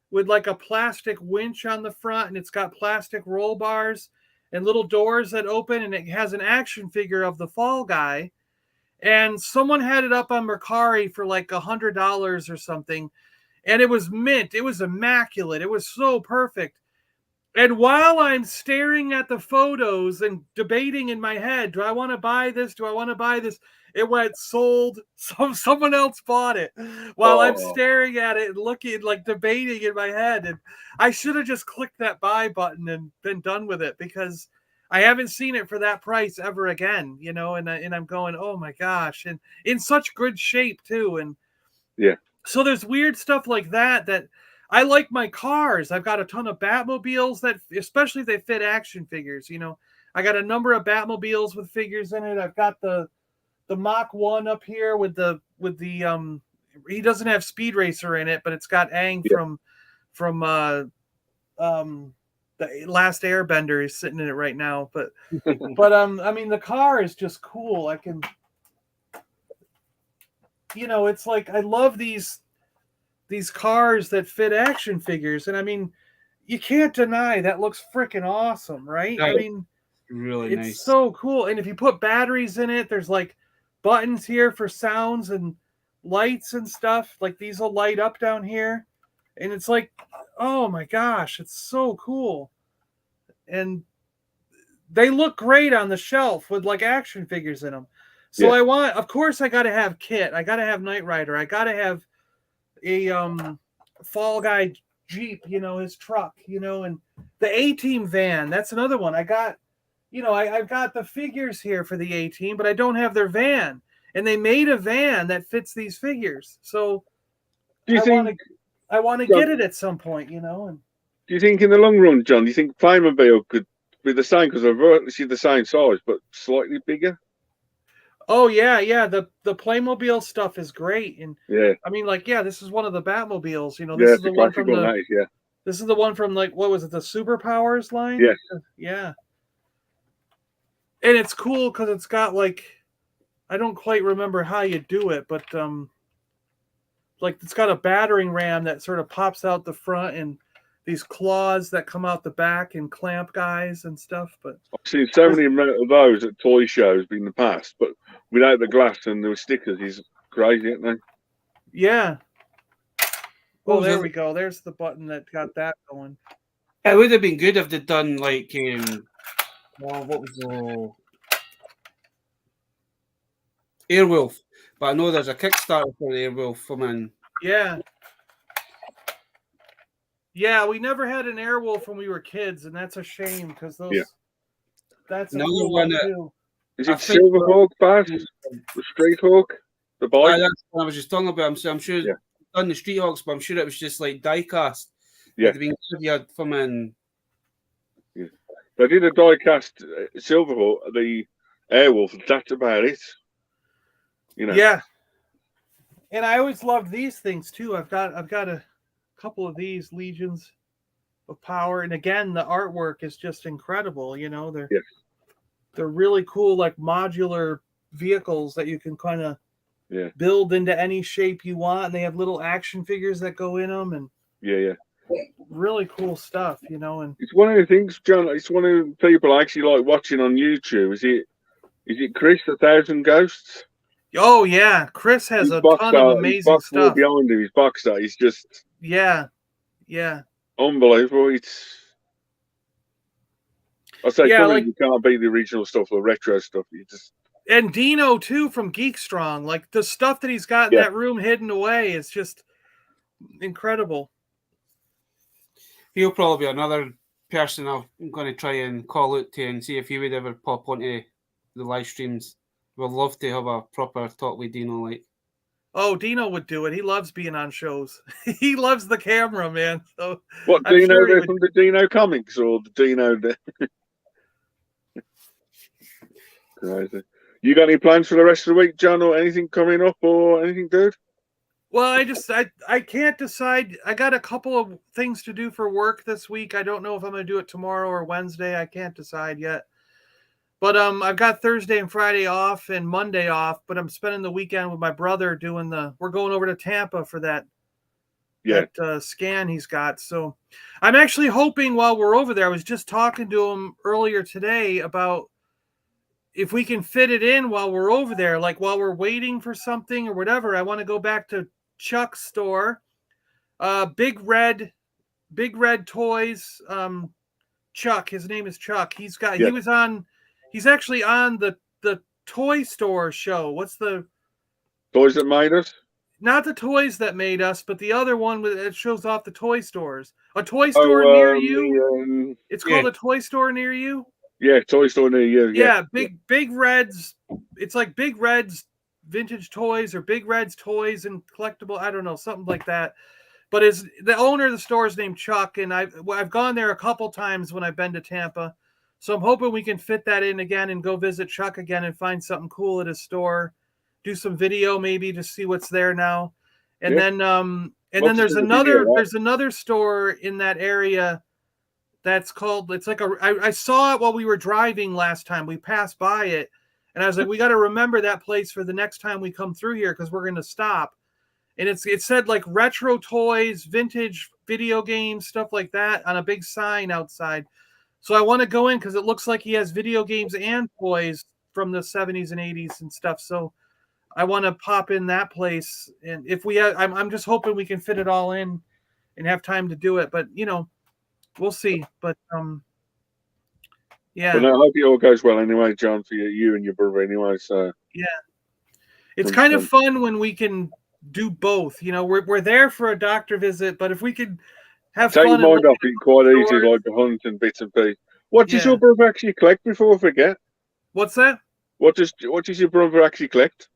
with like a plastic winch on the front, and it's got plastic roll bars and little doors that open, and it has an action figure of the Fall Guy. And someone had it up on Mercari for like $100 or something, and it was mint. It was immaculate. It was so perfect. And while I'm staring at the photos and debating in my head, do I want to buy this? Do I want to buy this? It went sold. Someone else bought it while I'm staring at it and looking, like debating in my head. And I should have just clicked that buy button and been done with it, because I haven't seen it for that price ever again, you know. And I'm going, oh my gosh, and in such good shape too. And so there's weird stuff like that. I like my cars. I've got a ton of Batmobiles that, especially if they fit action figures, you know. I got a number of Batmobiles with figures in it. I've got the Mach 1 up here with the he doesn't have Speed Racer in it, but it's got Aang from the Last Airbender. Is sitting in it right now. But I mean, the car is just cool. I can, you know, it's like, I love these cars that fit action figures, and I mean, you can't deny that looks freaking awesome, right? I mean, really it's nice. so cool. And if you put batteries in it, there's like buttons here for sounds and lights and stuff. Like, these will light up down here, and it's like, oh my gosh, it's so cool. And they look great on the shelf with like action figures in them. So of course I got to have Kit. I got to have Knight Rider. I got to have a Fall Guy Jeep, you know, his truck, you know, and the A-Team van. That's another one. I got, you know, I've got the figures here for the A-Team, but I don't have their van. And they made a van that fits these figures. So I want to get it at some point, you know. And do you think in the long run, John, do you think Playmobil could be the same, because they're virtually the same size but slightly bigger? Oh yeah. The Playmobil stuff is great, and I mean, like, this is one of the Batmobiles. You know, this is the one from this is the one from, like, what was it, the Superpowers line? Yeah. And it's cool because it's got, like, I don't quite remember how you do it, but like, it's got a battering ram that sort of pops out the front, and these claws that come out the back and clamp guys and stuff. But I've seen so many of those at toy shows in the past, but without the glass and the stickers is crazy, isn't they? Yeah. Oh, there we go. There's the button that got that going. It would have been good if they'd done like what was Airwolf. But I know there's a Kickstarter for the Airwolf coming. Yeah. Yeah, we never had an Airwolf when we were kids, and that's a shame because those. Yeah. That's a Another cool one one that too. Is I it think Silverhawk, Baz? The Street Hawk? The bike? that's what I was just talking about. I'm sure Yeah. done the Street Hawks, but I'm sure it was just like die-cast. Yeah. They'd been good from in. Yeah. They did a die-cast Silverhawk, the Airwolf, and that's about it. You know. Yeah. And I always loved these things too. I've got a couple of these Legions of Power, and again, the artwork is just incredible. You know, they're really cool, like modular vehicles that you can kind of build into any shape you want, and they have little action figures that go in them, and really cool stuff. You know, and it's one of the things, John. It's one of the people I actually like watching on YouTube. Is it Chris 1000 Ghosts? Oh yeah, Chris has a ton of amazing stuff behind him. His box art is just yeah, unbelievable. I say, like, you can't beat the original stuff or retro stuff. You just and Dino too from Geek Strong. Like the stuff that he's got in that room hidden away is just incredible. He'll probably be another person I'm going to try and call out to and see if he would ever pop onto the live streams. We'd love to have a proper talk with Dino. Like, oh, Dino would do it. He loves being on shows. He loves the camera, man. So what Dino sure from the Dino comics or the Dino? Crazy. You got any plans for the rest of the week, John, or anything coming up or anything, dude? Well, I can't decide. I got a couple of things to do for work this week. I don't know if I'm going to do it tomorrow or Wednesday. I can't decide yet. But I've got Thursday and Friday off and Monday off, but I'm spending the weekend with my brother we're going over to Tampa for that scan he's got. So I'm actually hoping while we're over there, I was just talking to him earlier today about if we can fit it in while we're over there, like while we're waiting for something or whatever. I want to go back to Chuck's store, Big Red Toys. Chuck, his name is Chuck. He's actually on the Toy Store show. What's the Toys That Made Us? Not the Toys That Made Us, but the other one that shows off the toy stores. A toy store near you? It's called a toy store near you? Yeah, Toy Store near you. Yeah, Big Red's. It's like Big Red's Vintage Toys or Big Red's Toys and Collectible. I don't know, something like that. But the owner of the store is named Chuck, and I've gone there a couple times when I've been to Tampa. So I'm hoping we can fit that in again and go visit Chuck again and find something cool at his store. Do some video maybe to see what's there now. And then there's another store in that area that's called, it's like I saw it while we were driving last time. We passed by it and I was like, we got to remember that place for the next time we come through here because we're going to stop. And it said like retro toys, vintage video games, stuff like that on a big sign outside. So I want to go in because it looks like he has video games and toys from the 70s and 80s and stuff. So I want to pop in that place. And if we have, I'm just hoping we can fit it all in and have time to do it. But, we'll see. But, yeah. But I hope it all goes well anyway, John, for you and your brother anyway. So yeah. It's kind of fun when we can do both. We're there for a doctor visit, but if we could have take fun. Take your mind off it quite easy, like the hunt and bits and pieces. What does your brother actually collect before I forget? What's that? What does your brother actually collect?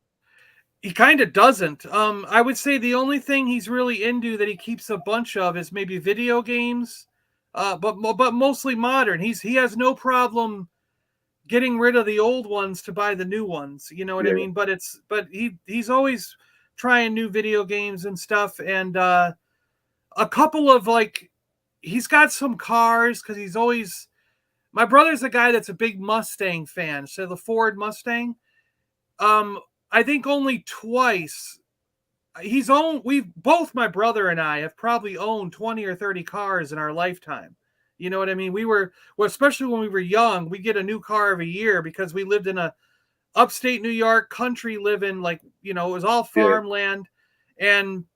He kind of doesn't. I would say the only thing he's really into that he keeps a bunch of is maybe video games, but mostly modern. He has no problem getting rid of the old ones to buy the new ones. You know what I mean? But he's always trying new video games and stuff. And a couple of he's got some cars because he's always. My brother's a guy that's a big Mustang fan, so the Ford Mustang. I think only twice both my brother and I have probably owned 20 or 30 cars in our lifetime. You know what I mean? Especially when we were young, we get a new car every year because we lived in a upstate New York country living, it was all farmland. And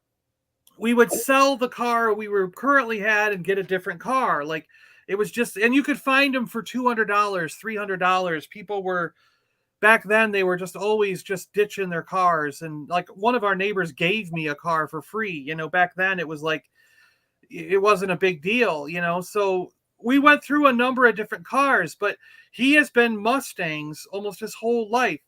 we would sell the car we were currently had and get a different car. It was just, and you could find them for $200, $300. People were back then they were just always just ditching their cars. And like one of our neighbors gave me a car for free. You know, back then it was like, it wasn't a big deal, you know. So we went through a number of different cars, but he has been Mustangs almost his whole life.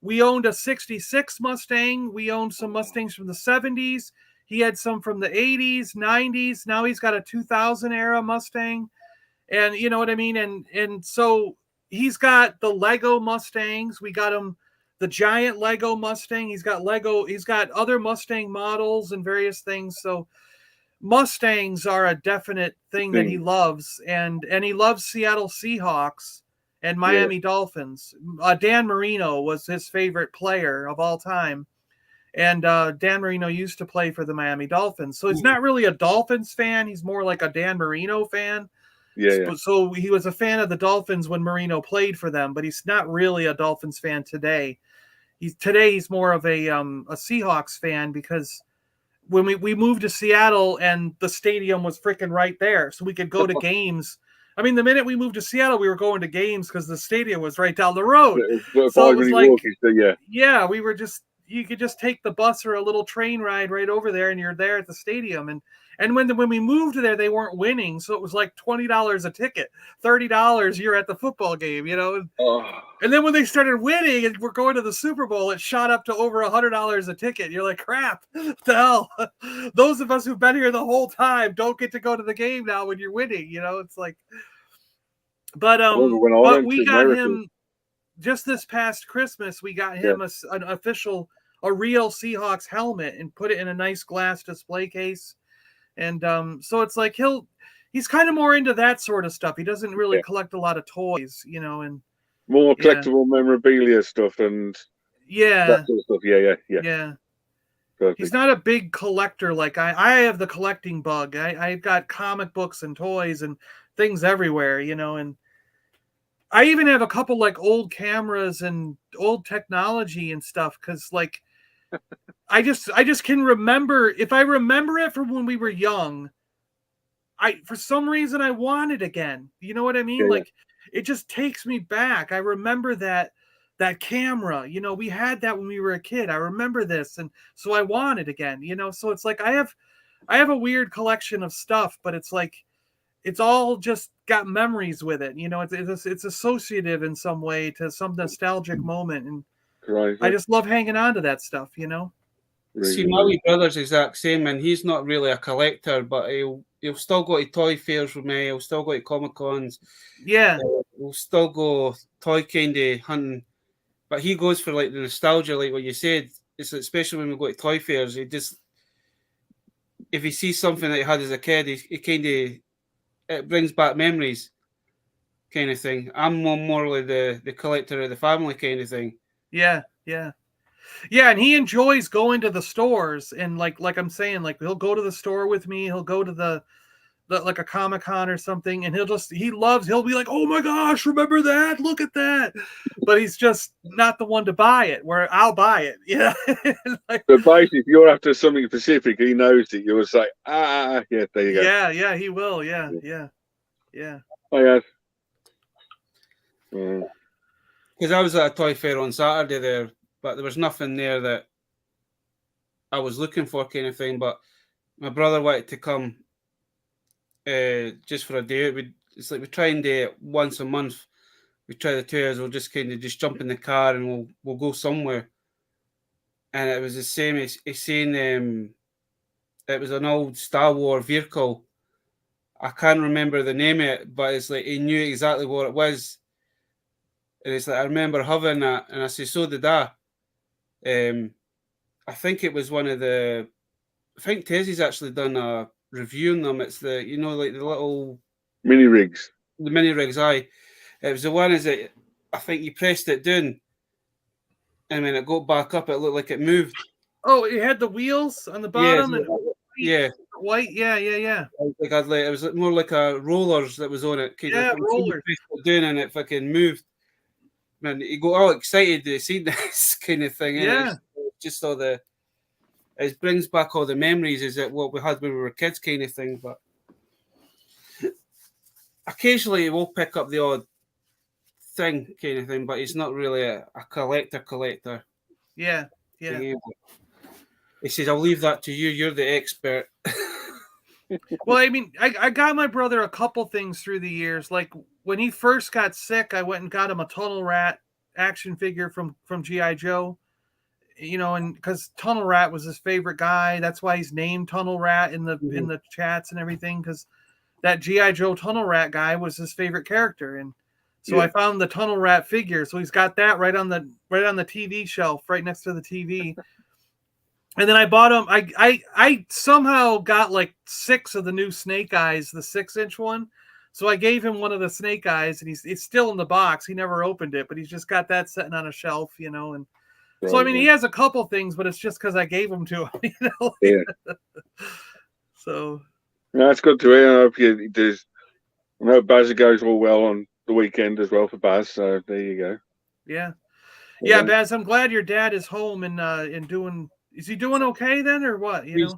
We owned a 66 Mustang. We owned some Mustangs from the 70s. He had some from the 80s, 90s. Now he's got a 2000 era Mustang. And you know what I mean? And so he's got the Lego Mustangs. We got him the giant Lego Mustang. He's got other Mustang models and various things. So Mustangs are a definite thing that he loves, and he loves Seattle Seahawks and Miami Dolphins. Dan Marino was his favorite player of all time, and Dan Marino used to play for the Miami Dolphins. So he's not really a Dolphins fan; he's more like a Dan Marino fan. So he was a fan of the Dolphins when Marino played for them, but he's not really a Dolphins fan today. He's more of a Seahawks fan because when we moved to Seattle and the stadium was freaking right there, so we could go to games. I mean, the minute we moved to Seattle, we were going to games because the stadium was right down the road. So it was like, we were just, you could just take the bus or a little train ride right over there, and you're there at the stadium. And when we moved there, they weren't winning, so it was like $20 a ticket, $30 you're at the football game, you know. And then when they started winning and we're going to the Super Bowl, it shot up to over $100 a ticket. You're like, crap, what the hell? Those of us who've been here the whole time don't get to go to the game now when you're winning, you know. It's like, but we got him just this past Christmas. We got him a real Seahawks helmet and put it in a nice glass display case. And so it's like he's kind of more into that sort of stuff. He doesn't really collect a lot of toys, you know, and more collectible memorabilia stuff and that sort of stuff. Yeah. Perfect. He's not a big collector like I have the collecting bug. I've got comic books and toys and things everywhere, you know, and I even have a couple like old cameras and old technology and stuff because like I just can remember, if I remember it from when we were young, for some reason I want it again. You know what I mean? Like it just takes me back. I remember that camera, you know, we had that when we were a kid. I remember this, and so I want it again, you know. So it's like I have a weird collection of stuff, but it's like it's all just got memories with it, you know. It's associative in some way to some nostalgic moment, and I just love hanging on to that stuff, you know. See, my wee brother's exact same, and he's not really a collector, but he'll still go to toy fairs with me. He'll still go to Comic Cons. Yeah, we'll still go toy candy hunting, but he goes for like the nostalgia, like what you said. It's especially when we go to toy fairs. He just, if he sees something that he had as a kid, he kind of, it brings back memories, kind of thing. I'm more like the collector of the family kind of thing. Yeah, and he enjoys going to the stores, and like I'm saying, like he'll go to the store with me. He'll go to the like a Comic-Con or something, and he'll be like, oh my gosh, remember that? Look at that. But he's just not the one to buy it, where I'll buy it. Yeah. Like, but basically, if you're after something specific, he knows that you'll say, there you go. Yeah, he will. Yeah. I have. Because I was at a toy fair on Saturday there, but there was nothing there that I was looking for, kind of thing. But my brother wanted to come just for a day. It's like we try and do it once a month. We try the 2 hours. We'll just kind of just jump in the car and we'll go somewhere. And it was the same. He's saying it was an old Star Wars vehicle. I can't remember the name of it, but it's like he knew exactly what it was. And it's like, I remember having that, and I say, so did I. I think it was one of I think Tezzy's actually done a review on them. It's like the little mini rigs. The mini rigs, aye. It was the one I think you pressed it down, and when it got back up, it looked like it moved. Oh, it had the wheels on the bottom. Yeah. White. Yeah. It was more like a rollers that was on it. Rollers. You pressed it down and it fucking moved. Man, you go all excited to see this kind of thing. Yeah. Just all it brings back all the memories. Is it what we had when we were kids, kind of thing? But occasionally we'll pick up the odd thing kind of thing, but he's not really a collector. Yeah. He says, "I'll leave that to you. You're the expert." Well, I mean, I got my brother a couple things through the years. Like when he first got sick, I went and got him a Tunnel Rat action figure from G.I. Joe. And because Tunnel Rat was his favorite guy, that's why he's named Tunnel Rat in the chats and everything. Because that G.I. Joe Tunnel Rat guy was his favorite character, and so I found the Tunnel Rat figure. So he's got that right on the TV shelf, right next to the TV. And then I bought him. I somehow got like 6 of the new Snake Eyes, the 6-inch one. So I gave him one of the Snake Eyes, and it's still in the box. He never opened it, but he's just got that sitting on a shelf, And so I mean, he has a couple things, but it's just because I gave them to him, Yeah. So. No, that's good to hear. I hope he does. I hope Baz goes all well on the weekend as well for Baz. So there you go. Yeah, Baz. I'm glad your dad is home and doing. Is he doing okay then, or what? He's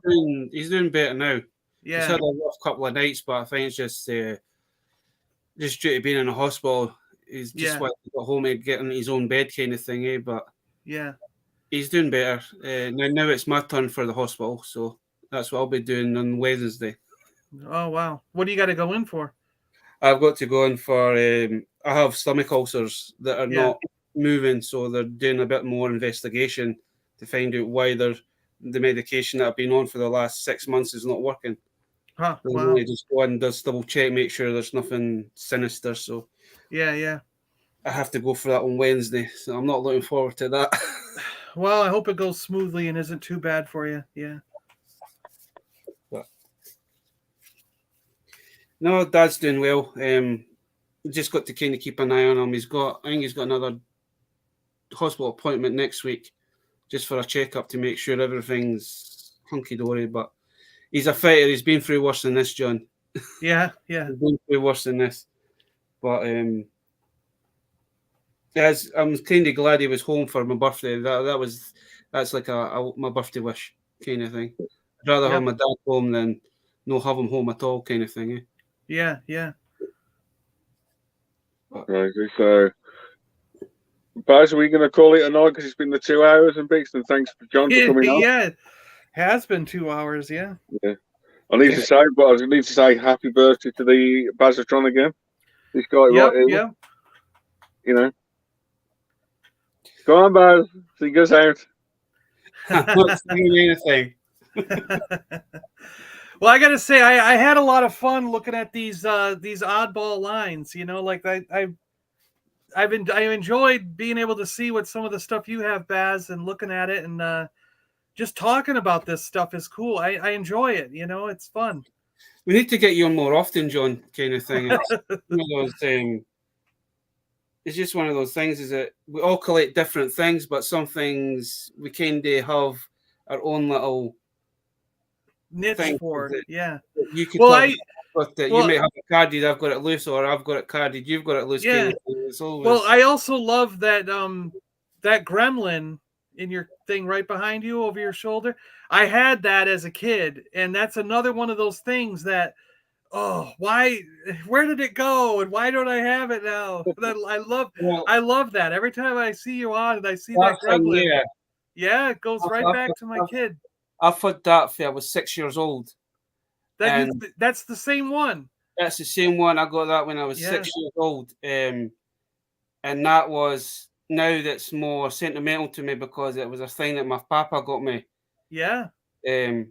doing better now. Yeah. He's had a rough couple of nights, but I think it's just due to being in a hospital. He's just wanted to go home and get in his own bed kind of thing, But he's doing better. Now it's my turn for the hospital, so that's what I'll be doing on Wednesday. Oh wow! What do you got to go in for? I've got to go in for. I have stomach ulcers that are not moving, so they're doing a bit more investigation to find out why the medication that I've been on for the last 6 months is not working. Huh, wow. Really just go in, does double check, make sure there's nothing sinister. So yeah. I have to go for that on Wednesday, so I'm not looking forward to that. Well, I hope it goes smoothly and isn't too bad for you. Yeah. No, Dad's doing well. Just got to kind of keep an eye on him. I think he's got another hospital appointment next week, just for a checkup to make sure everything's hunky dory. But he's a fighter. He's been through worse than this, John. Yeah. He's been through worse than this. But I'm kind of glad he was home for my birthday. That's like my birthday wish kind of thing. I'd rather have my dad home than not have him home at all, kind of thing. Yeah. Right, so Baz, are we going to call it a night because it's been the 2 hours and bits? And thanks for John for coming on. Yeah, it has been 2 hours. Yeah. I need to say happy birthday to the Bazatron again. This guy right here. Yeah. Go on, Baz. Sing us out. I'm not singing anything. Well, I gotta say, I had a lot of fun looking at these oddball lines. Like I enjoyed being able to see what some of the stuff you have, Baz, and looking at it, and just talking about this stuff is cool. I enjoy it. It's fun. We need to get you on more often, John, kind of thing. It's just one of those things, is that we all collect different things, but some things we kind of have our own little niche for. Yeah. You could you might have it carded, I've got it loose, or I've got it carded, you've got it loose. Yeah. It's always... Well, I also love that that gremlin in your thing right behind you over your shoulder. I had that as a kid, and that's another one of those things that, where did it go, and why don't I have it now? I love that. Every time I see you on and I see that gremlin, it goes right back to my kid. I've had that for I was 6 years old. That's the same one. That's the same one. I got that when I was 6 years old. And that was, now that's more sentimental to me because it was a thing that my papa got me. Yeah. I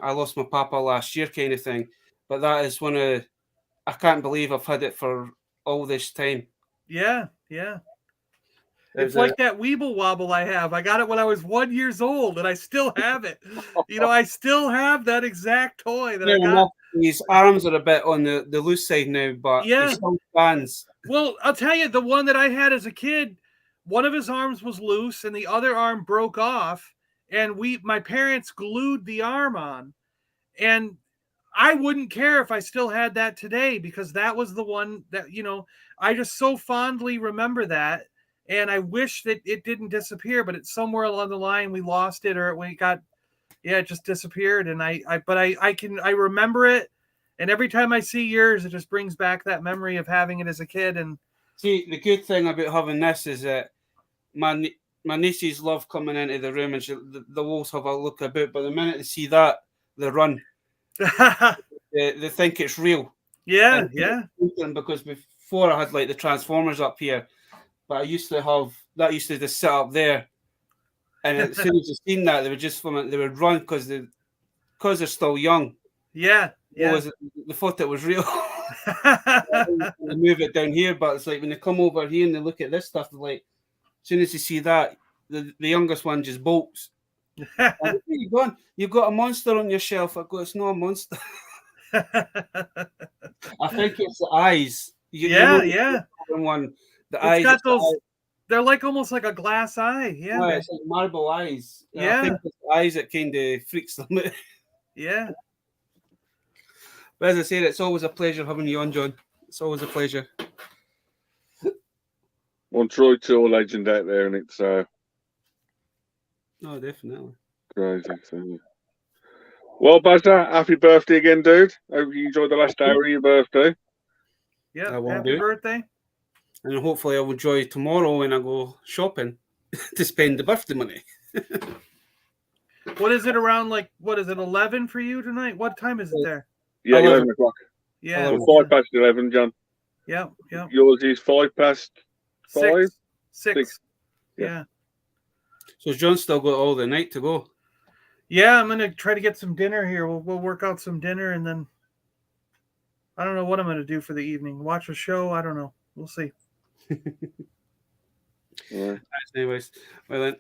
lost my papa last year, kind of thing. But that is I can't believe I've had it for all this time. Yeah. It's like that Weeble Wobble I have. I got it when I was 1 year old, and I still have it. I still have that exact toy that I got. His arms are a bit on the loose side now, but he still stands. Well, I'll tell you, the one that I had as a kid, one of his arms was loose, and the other arm broke off, and my parents glued the arm on, and I wouldn't care if I still had that today, because that was the one that, I just so fondly remember that. And I wish that it didn't disappear, but it's somewhere along the line we lost it, or it just disappeared. And I remember it, and every time I see yours, it just brings back that memory of having it as a kid. And See, the good thing about having this is that my nieces love coming into the room and the wolves have a look about. But the minute they see that, they run. They think it's real. Yeah, And yeah. Because before I had like the Transformers up here, but I used to have that used to just sit up there, and as soon as they seen that, they would run because they're still young. Yeah, yeah. They thought it was real. They move it down here, but it's like when they come over here and they look at this stuff, they're like, as soon as you see that, the youngest one just bolts. Where are you going? You've got a monster on your shelf. I go, it's not a monster. I think it's the eyes. Yeah. One. The It's eyes. got those. They're like almost like a glass eye. Yeah. No, it's like marble eyes. Yeah. I think it's the eyes that kind of freaks them out. Yeah. But as I said, it's always a pleasure having you on, John. It's always a pleasure. One Troy Tour legend out there, and it's Oh, definitely. crazy. So. Well, Bazza, happy birthday again, dude. Hope you enjoyed the last hour of your birthday. Yeah. I will Happy do. birthday. And hopefully I will enjoy tomorrow when I go shopping to spend the birthday money. What is it around like, what is it, 11 for you tonight? What time is it there? Yeah, 11 o'clock. Yeah. Well, 11, John. Yeah. Yours is 5:05? 6. Yeah. Yeah. So John's still got all the night to go. Yeah, I'm gonna try to get some dinner here. We'll work out some dinner, and then I don't know what I'm gonna do for the evening. Watch a show. I don't know. We'll see. Yeah. Anyways, well then,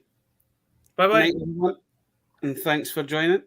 Bye bye. night, everyone, and thanks for joining.